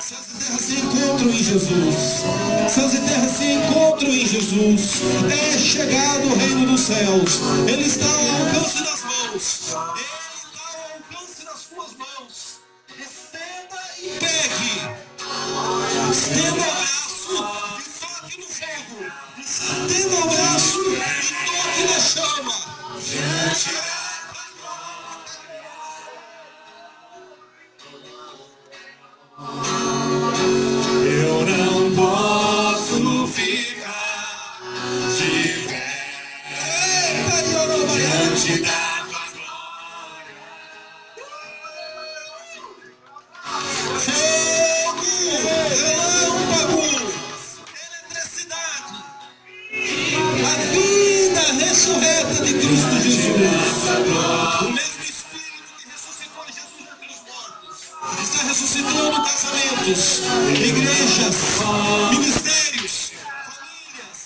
Céus e terras se encontram em Jesus. Céus e terras se encontram em Jesus. É chegado o reino dos céus. Ele está ao alcance das mãos. Ele está ao alcance das suas mãos. Estenda e pegue. Estenda o braço e toque no fogo. Estenda o braço e toque na chama. Eu não posso ficar de pé diante da tua glória. Fogo, relâmpago, eletricidade, a vida ressurreta de Cristo Jesus. O mesmo Espírito que ressuscitou Jesus entre os mortos negócios, igrejas, ministérios, famílias.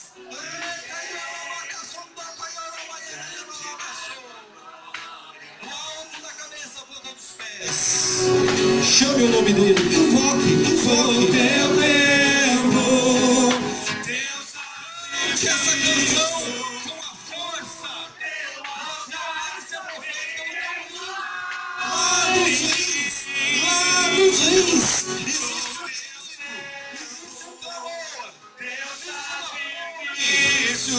Alto da cabeça, ponta dos pés. Chame o nome dele, invoque o teu tempo. Deus sabe que essa canção com a força lá nos rins, existe um calor. Deus sabe isso.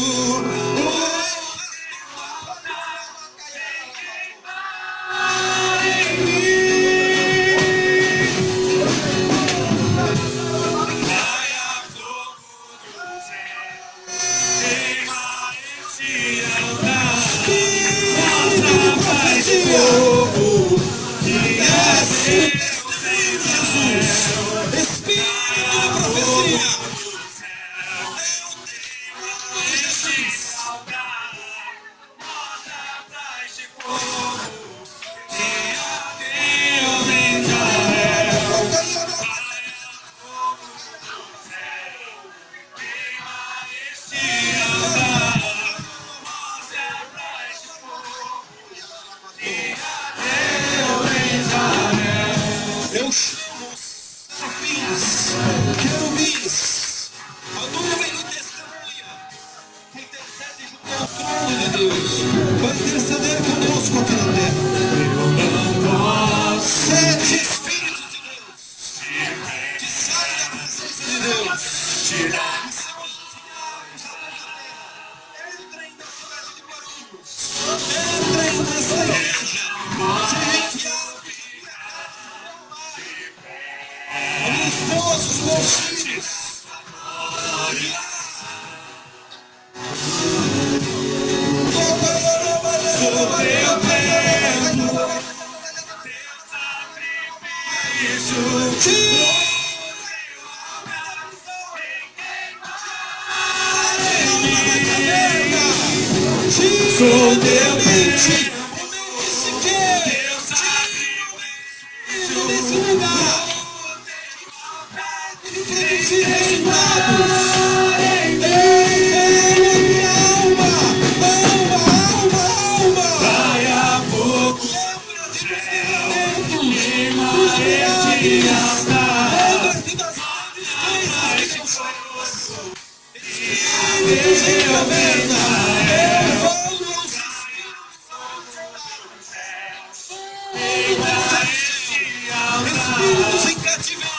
Eu chamo os serafins, querubins, a nuvem de testemunha, que intercede junto ao trono de Deus, para interceder conosco aqui na terra. Sete Espíritos de Deus, que saem da presença de Deus, entrem na cidade de Guarulhos, entrem nessa igreja, se enviaram esposos, meus filhos. Sou teu tempo, sou teu mente, nesse lugar. Produzir resultados. Alma. Vai a pouco. Lembra-te das grandes coisas que Deus faz. Espíritos em caverna. Evolvam os espíritos em cativeiro.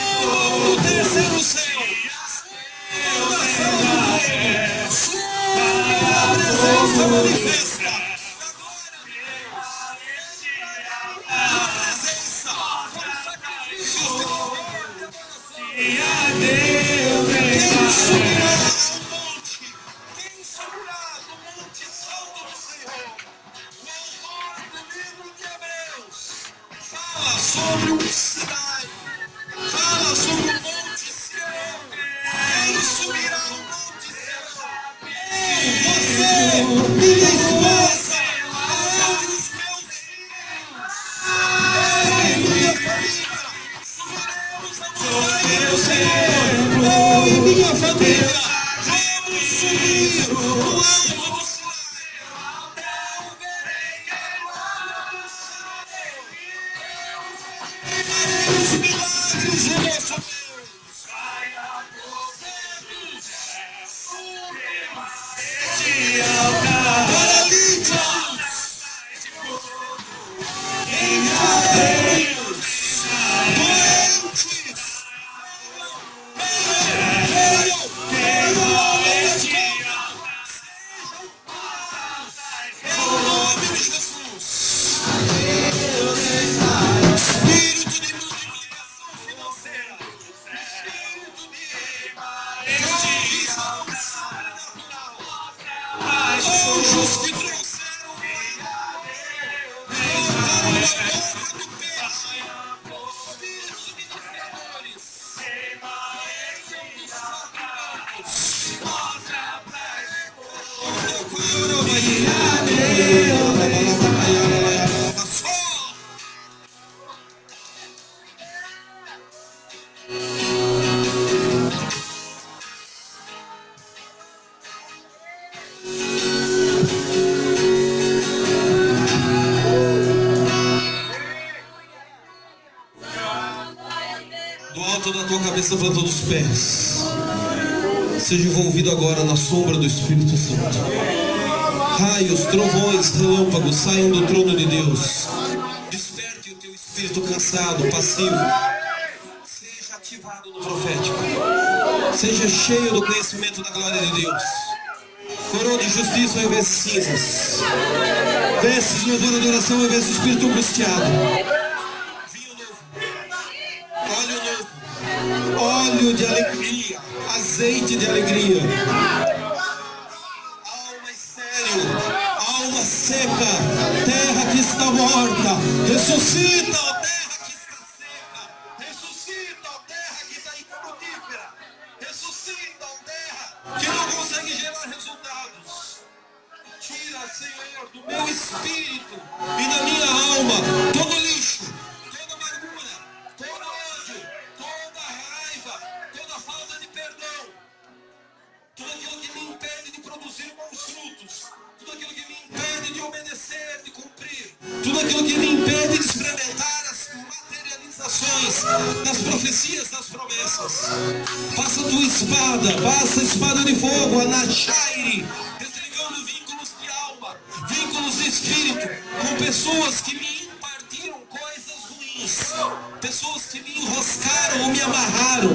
O terceiro céu, a presença manifesta, a presença, quem subirá ao monte? Quem subirá no monte santo do Senhor? O autor do livro de Hebreus fala sobre o Sinai. Fala sobre o Monte Sião. Quem subirá ao Monte Sião? Você, minha esposa, eu e os meus filhos, eu e minha família, subiremos ao Monte Sião. Eu e minha família, vamos subir o alto do Sinai. Os milagres de nosso Deus. Anjos que trouxeram do peixe, filhos ministradores, cabeça para todos os pés. Seja envolvido agora na sombra do Espírito Santo. Raios, trovões, relâmpagos saiam do trono de Deus. Desperte o teu espírito cansado, passivo. Seja ativado no profético. Seja cheio do conhecimento da glória de Deus. Coroa de justiça ao invés de cinzas. Vestes de louvor e adoração ao invés do espírito angustiado. Vinho novo. Óleo novo. Óleo de alegria. Azeite de alegria. Alma estéril. Alma seca. Terra que está morta. Ressuscita, ó terra que está seca. Ressuscita, ó terra que está infrutífera. Ressuscita, ó terra que não consegue gerar resultados. Tira, Senhor, do meu espírito e da minha alma todo lixo, toda amargura, todo ódio, toda raiva, toda falta de perdão, tudo aquilo que me impede de produzir bons frutos, tudo aquilo que me impede de obedecer, de cumprir, tudo aquilo que me impede de experimentar as materializações das profecias, das promessas. Passa a tua espada, passa a espada de fogo, a Nachaire, desligando vínculos de alma, vínculos de espírito, com pessoas que me impartiram coisas ruins, pessoas que me enroscaram ou me amarraram,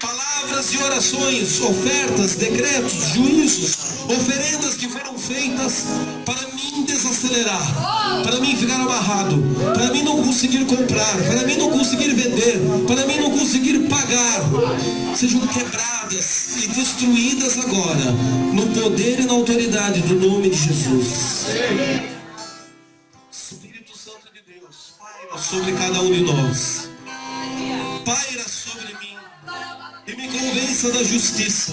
palavras e orações, ofertas, decretos, juízos, oferendas que foram feitas para mim desacelerar, para mim ficar amarrado, para mim não conseguir comprar, para mim não conseguir vender, para mim não conseguir pagar, sejam quebradas e destruídas agora, no poder e na autoridade do nome de Jesus. Espírito Santo de Deus, paira sobre cada um de nós, paira sobre mim e me convença da justiça,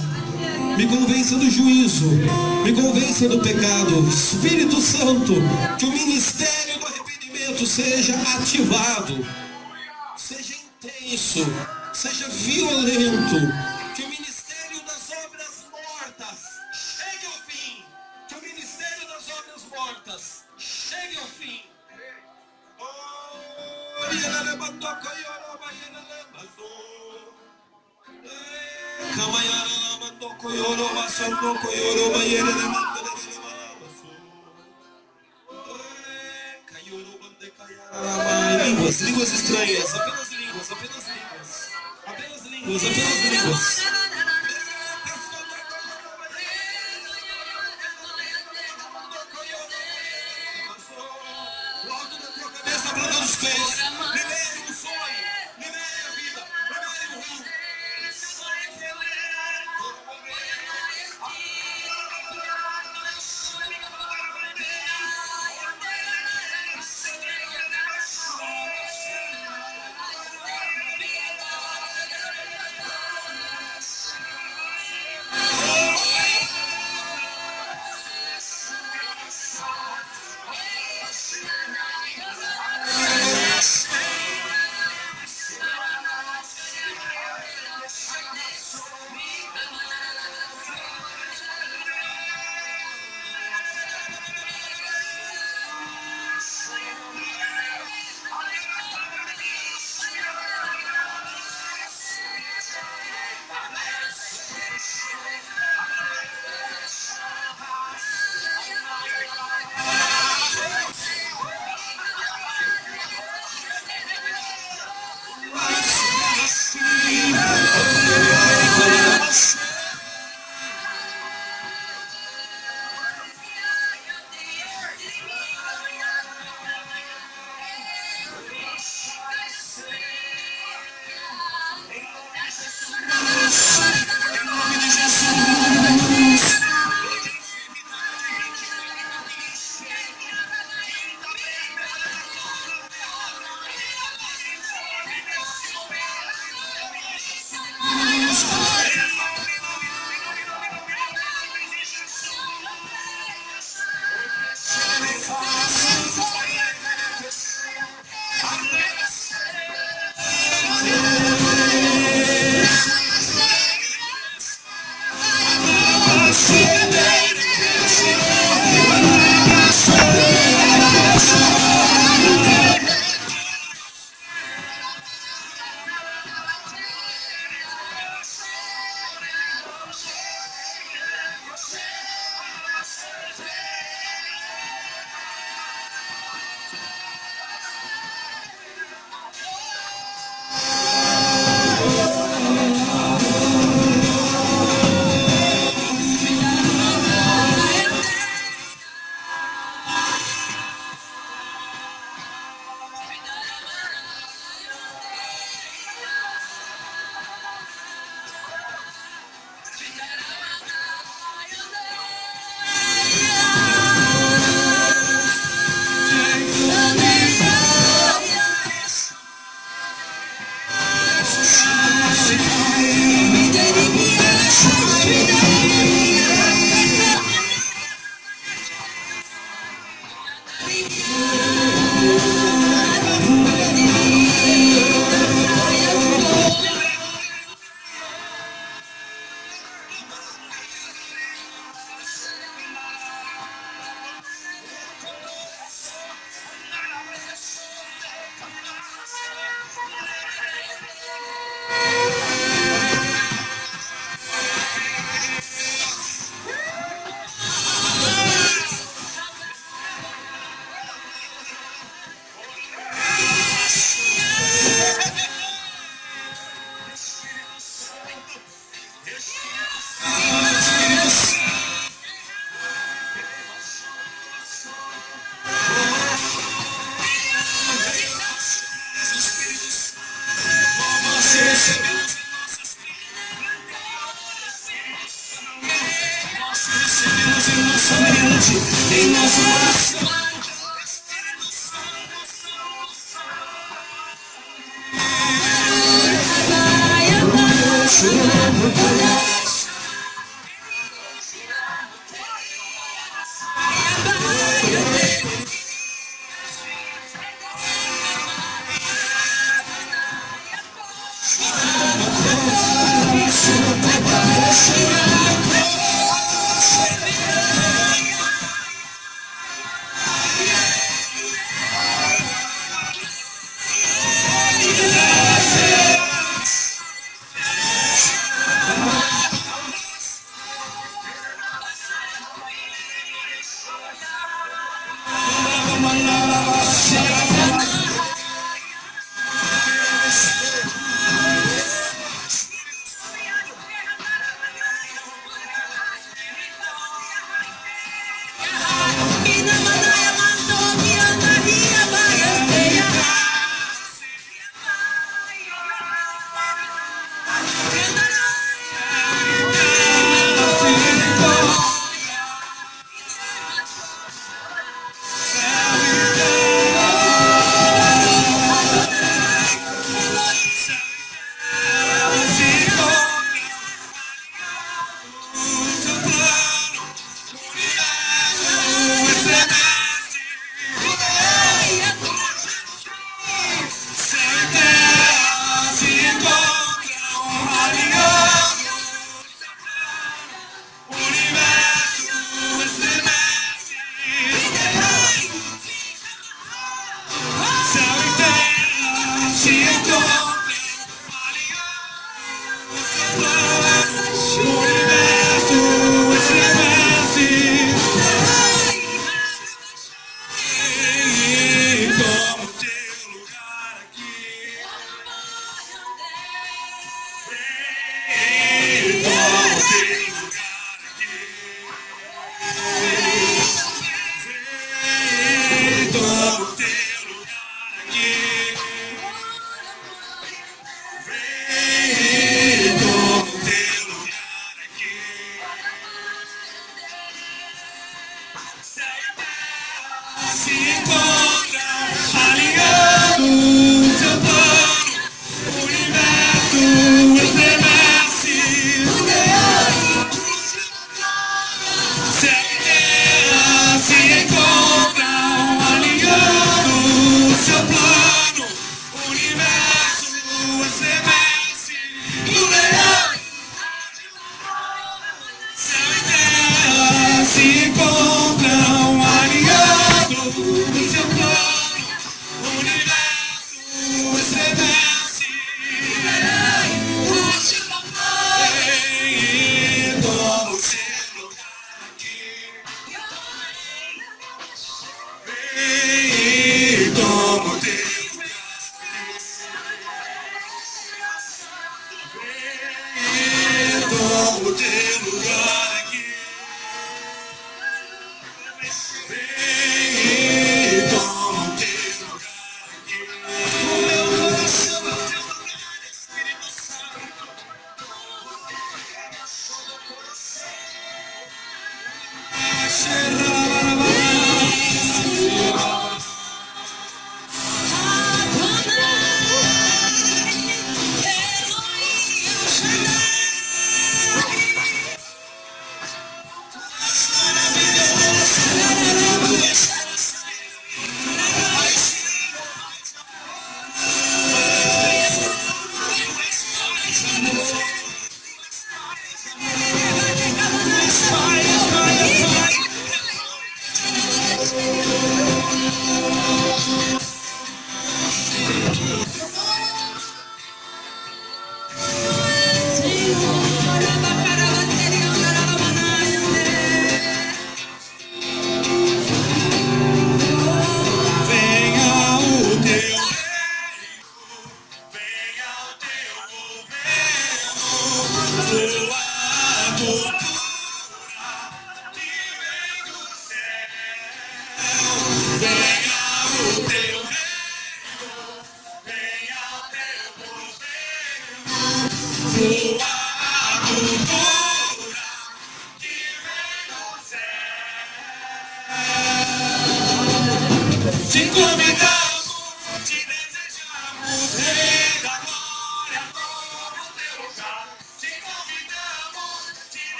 me convença do juízo, me convença do pecado. Espírito Santo, que o ministério do arrependimento seja ativado, seja intenso, seja violento, que o ministério das obras mortas chegue ao fim, que o ministério das obras mortas chegue ao fim. Línguas estranhas, apenas línguas, apenas línguas, apenas línguas, apenas línguas. O alto da tua cabeça para todos os pés. Libere o sonho, libere a vida, libere o rio.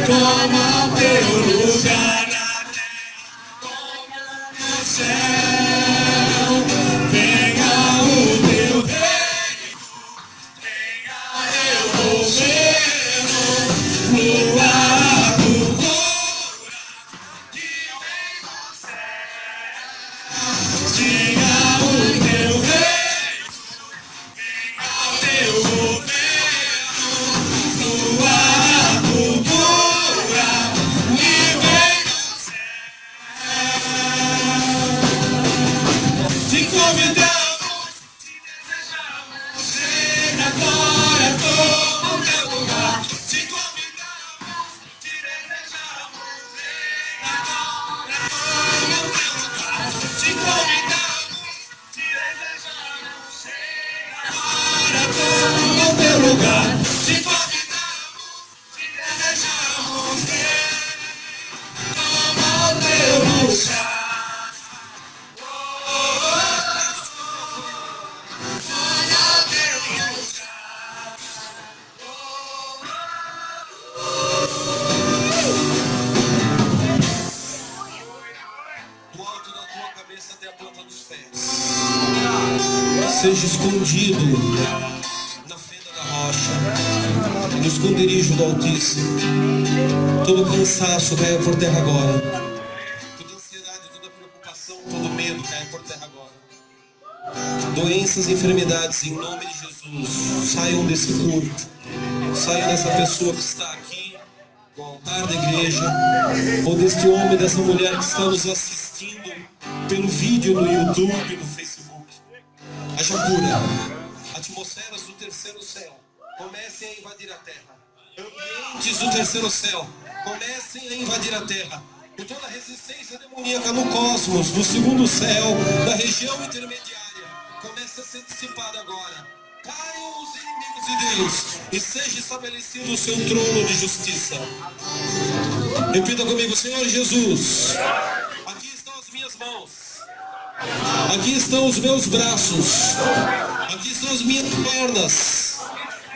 Toma o teu lugar na terra, toma no céu. Venha o teu reino, venha o teu governo, flua a cultura que vem do céu. Venha o teu reino, venha o teu governo, flua a cultura que vem do céu. Te convidamos, te desejamos, chega agora, toma o teu lugar. Te convidamos, te desejamos, chega agora, toma o teu lugar. Te convidamos, te desejamos, chega agora, toma o teu lugar. Te convidamos, te desejamos, toma o teu lugar. Do alto da tua cabeça até a planta dos pés. Seja escondido na fenda da rocha, no esconderijo do Altíssimo. Todo cansaço caia por terra agora. Toda ansiedade, toda preocupação, todo medo caia por terra agora. Doenças e enfermidades, em nome de Jesus, saiam desse culto. Saiam dessa pessoa que está aqui no altar da igreja, ou deste homem, dessa mulher que está nos assistindo pelo vídeo no YouTube e no Facebook. Haja cura. Atmosferas do terceiro céu comecem a invadir a terra. Ambientes do terceiro céu comecem a invadir a terra. E toda resistência demoníaca no cosmos, no segundo céu, da região intermediária, comece a ser dissipada agora. Caiam os inimigos de Deus e seja estabelecido o seu trono de justiça. Repita comigo: Senhor Jesus, aqui estão as minhas mãos, aqui estão os meus braços, aqui estão as minhas pernas,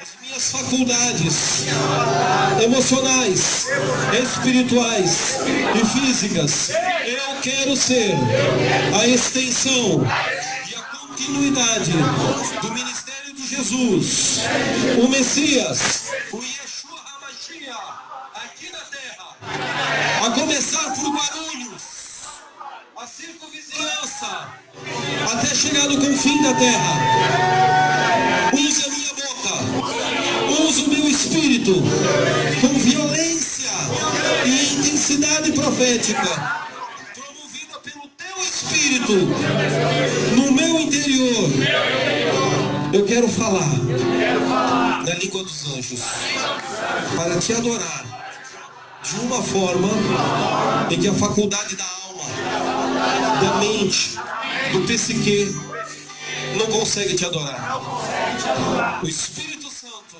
as minhas faculdades emocionais, espirituais e físicas. Eu quero ser a extensão e a continuidade do ministério de Jesus, o Messias, o Yeshua HaMashiach, aqui na terra, a começar por Guarulhos, a circunvizinhança, até chegar no confim da terra. Use a minha boca, use o meu espírito, com violência e intensidade profética, promovida pelo teu espírito, no meu interior. Eu quero falar na língua dos anjos, para te adorar de uma forma em que a faculdade da alma, da mente, do psique não consegue te adorar. O Espírito Santo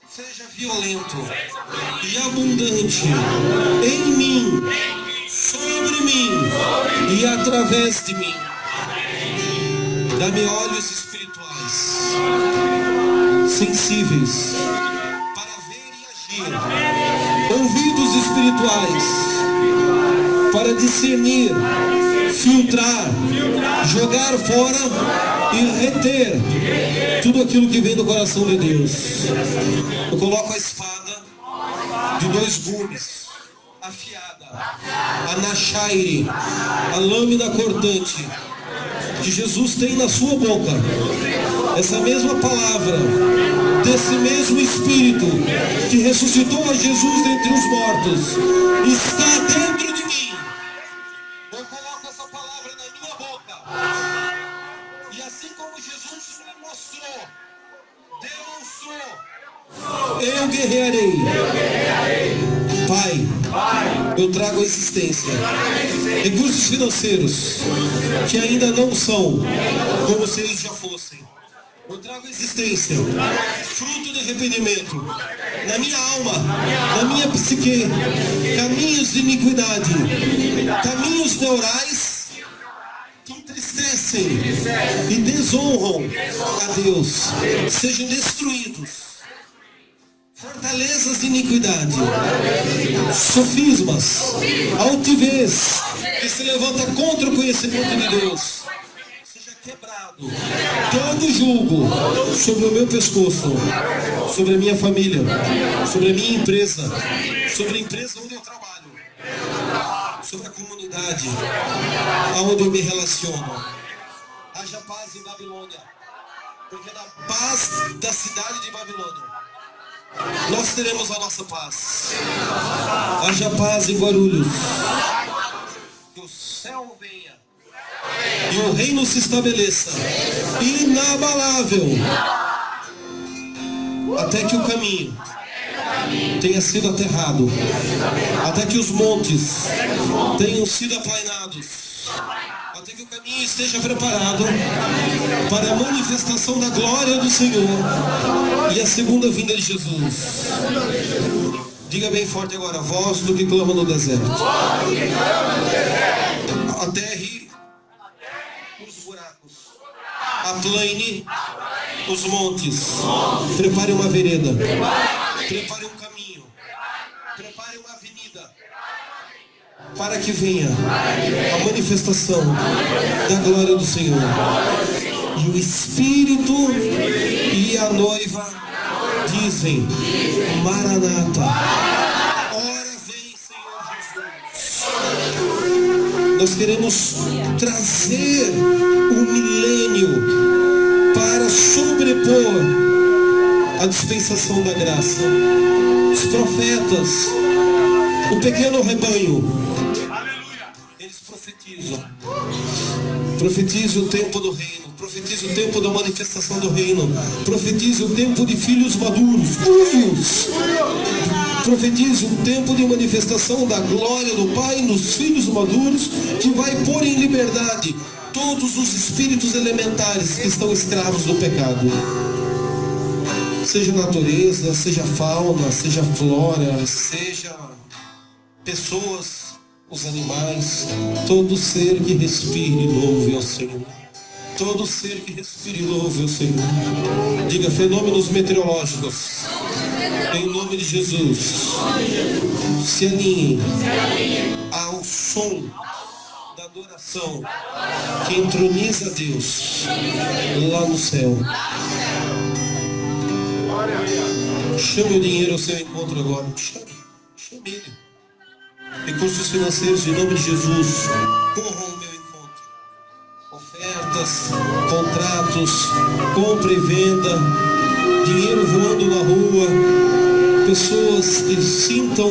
seja violento e abundante em mim, sobre mim e através de mim. Dá-me olhos espirituais, sensíveis, para ver e agir, ouvidos espirituais, para discernir, filtrar, jogar fora e reter tudo aquilo que vem do coração de Deus. Eu coloco a espada de 2 gumes, afiada, a nachaire, a lâmina cortante, que Jesus tem na sua boca. Essa mesma palavra, desse mesmo Espírito que ressuscitou a Jesus dentre os mortos, está dentro de mim. Eu coloco essa palavra na minha boca. E assim como Jesus me mostrou, demonstrou, eu guerrearei. Pai, eu trago a existência recursos financeiros que ainda não são como se eles já fossem. Eu trago a existência fruto de arrependimento na minha alma, na minha psique, caminhos de iniquidade, caminhos neurais que entristecem e desonram a Deus sejam destruídos. Fortalezas de iniquidade, sofismas, altivez que se levanta contra o conhecimento de Deus, seja quebrado todo julgo sobre o meu pescoço, sobre a minha família, sobre a minha empresa, sobre a empresa onde eu trabalho, sobre a comunidade aonde eu me relaciono. Haja paz em Babilônia, porque da paz da cidade de Babilônia nós teremos a nossa paz. Haja paz em Guarulhos, que o céu venha e o reino se estabeleça inabalável, até que o caminho tenha sido aterrado, até que os montes tenham sido aplainados, até que o caminho esteja preparado para a manifestação da glória do Senhor e a segunda vinda de Jesus. Diga bem forte agora: voz do que clama no deserto. Aterre os buracos, aplane os montes, prepare uma vereda, prepare um caminho, prepare uma avenida, para que venha a manifestação da glória do Senhor. E o Espírito e a noiva dizem: Maranata, ora vem, Senhor Jesus. Nós queremos trazer o milênio para sobrepor a dispensação da graça. Os profetas, o pequeno rebanho, eles profetizam o tempo do reino, profetizam o tempo da manifestação do reino, profetizam o tempo de filhos maduros, profetizam o tempo de manifestação da glória do Pai nos filhos maduros, que vai pôr em liberdade todos os espíritos elementares que estão escravos do pecado. Seja natureza, seja fauna, seja flora, seja pessoas, os animais, todo ser que respire louve ao Senhor. Todo ser que respire louve ao Senhor. Diga: fenômenos meteorológicos, em nome de Jesus, se alinhem ao som da adoração que entroniza Deus lá no céu. Chame o dinheiro ao seu encontro agora. Chame ele. Recursos financeiros, em nome de Jesus, corram ao meu encontro. Ofertas, contratos, compra e venda, dinheiro voando na rua, pessoas que sintam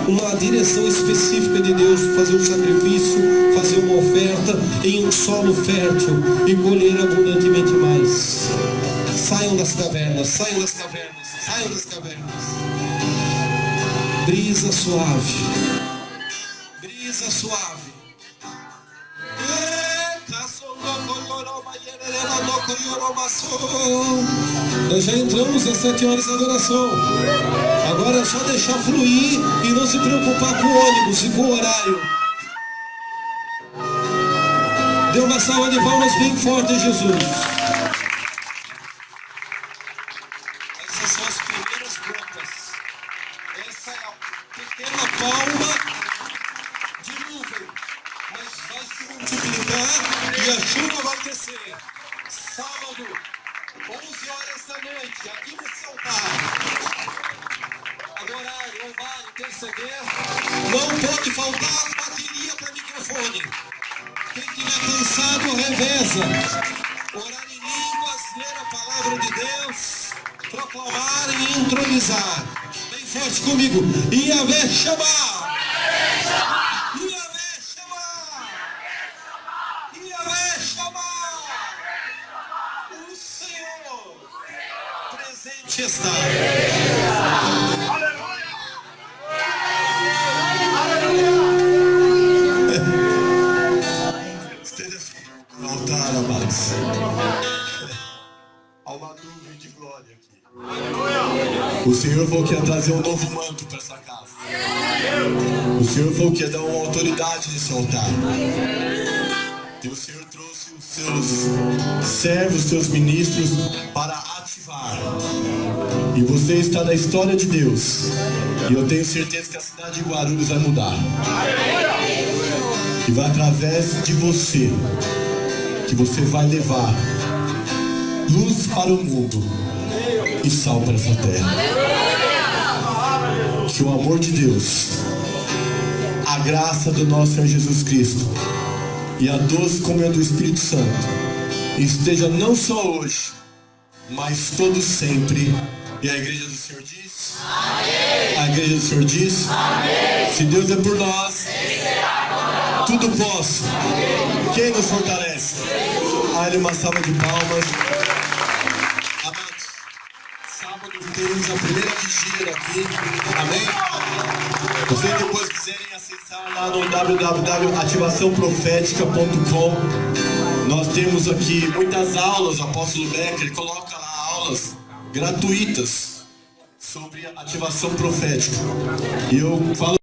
uma direção específica de Deus, fazer um sacrifício, fazer uma oferta em um solo fértil e colher abundantemente mais. Saiam das cavernas, saiam das cavernas, saiam das cavernas. Brisa suave. Brisa suave. Nós já entramos às 7 horas de adoração. Agora é só deixar fluir e não se preocupar com o ônibus e com o horário. Dê uma salva de palmas bem forte a Jesus. Essas são as primeiras gotas. Essa é a pequena palma de nuvem, mas vai se multiplicar e a chuva vai descer. Sábado, 11 horas da noite, aqui nesse altar. Adorar, louvar, interceder. Não pode faltar bateria para microfone. Quem estiver cansado, reveza. Orar em línguas, ler a palavra de Deus, proclamar e entronizar. Bem forte comigo. Iavé chamar. Iavé chamar. Iavé chamar. O Senhor presente está. Esteja no altar, amados. Há uma nuvem de glória aqui. O Senhor falou que ia trazer um novo manto para essa casa. O Senhor falou que ia dar uma autoridade nesse altar. E o Senhor trouxe os seus servos, os seus ministros para ativar. E você está na história de Deus. E eu tenho certeza que a cidade de Guarulhos vai mudar. E vai através de você que você vai levar luz para o mundo e sal para essa terra. Que o amor de Deus, a graça do nosso Senhor Jesus Cristo e a doce comunhão do Espírito Santo esteja não só hoje, mas todo sempre. E a igreja do Senhor diz? Amém. A igreja do Senhor diz? Amém. Se Deus é por nós, tudo posso. Amém. Quem nos fortalece? A Ele uma salva de palmas. Amados, sábado temos a primeira vigília aqui. Amém? Vocês depois quiserem acessar lá no www.ativaçãoprofética.com. Nós temos aqui muitas aulas. O apóstolo Becker coloca lá aulas gratuitas sobre ativação profética. E eu falo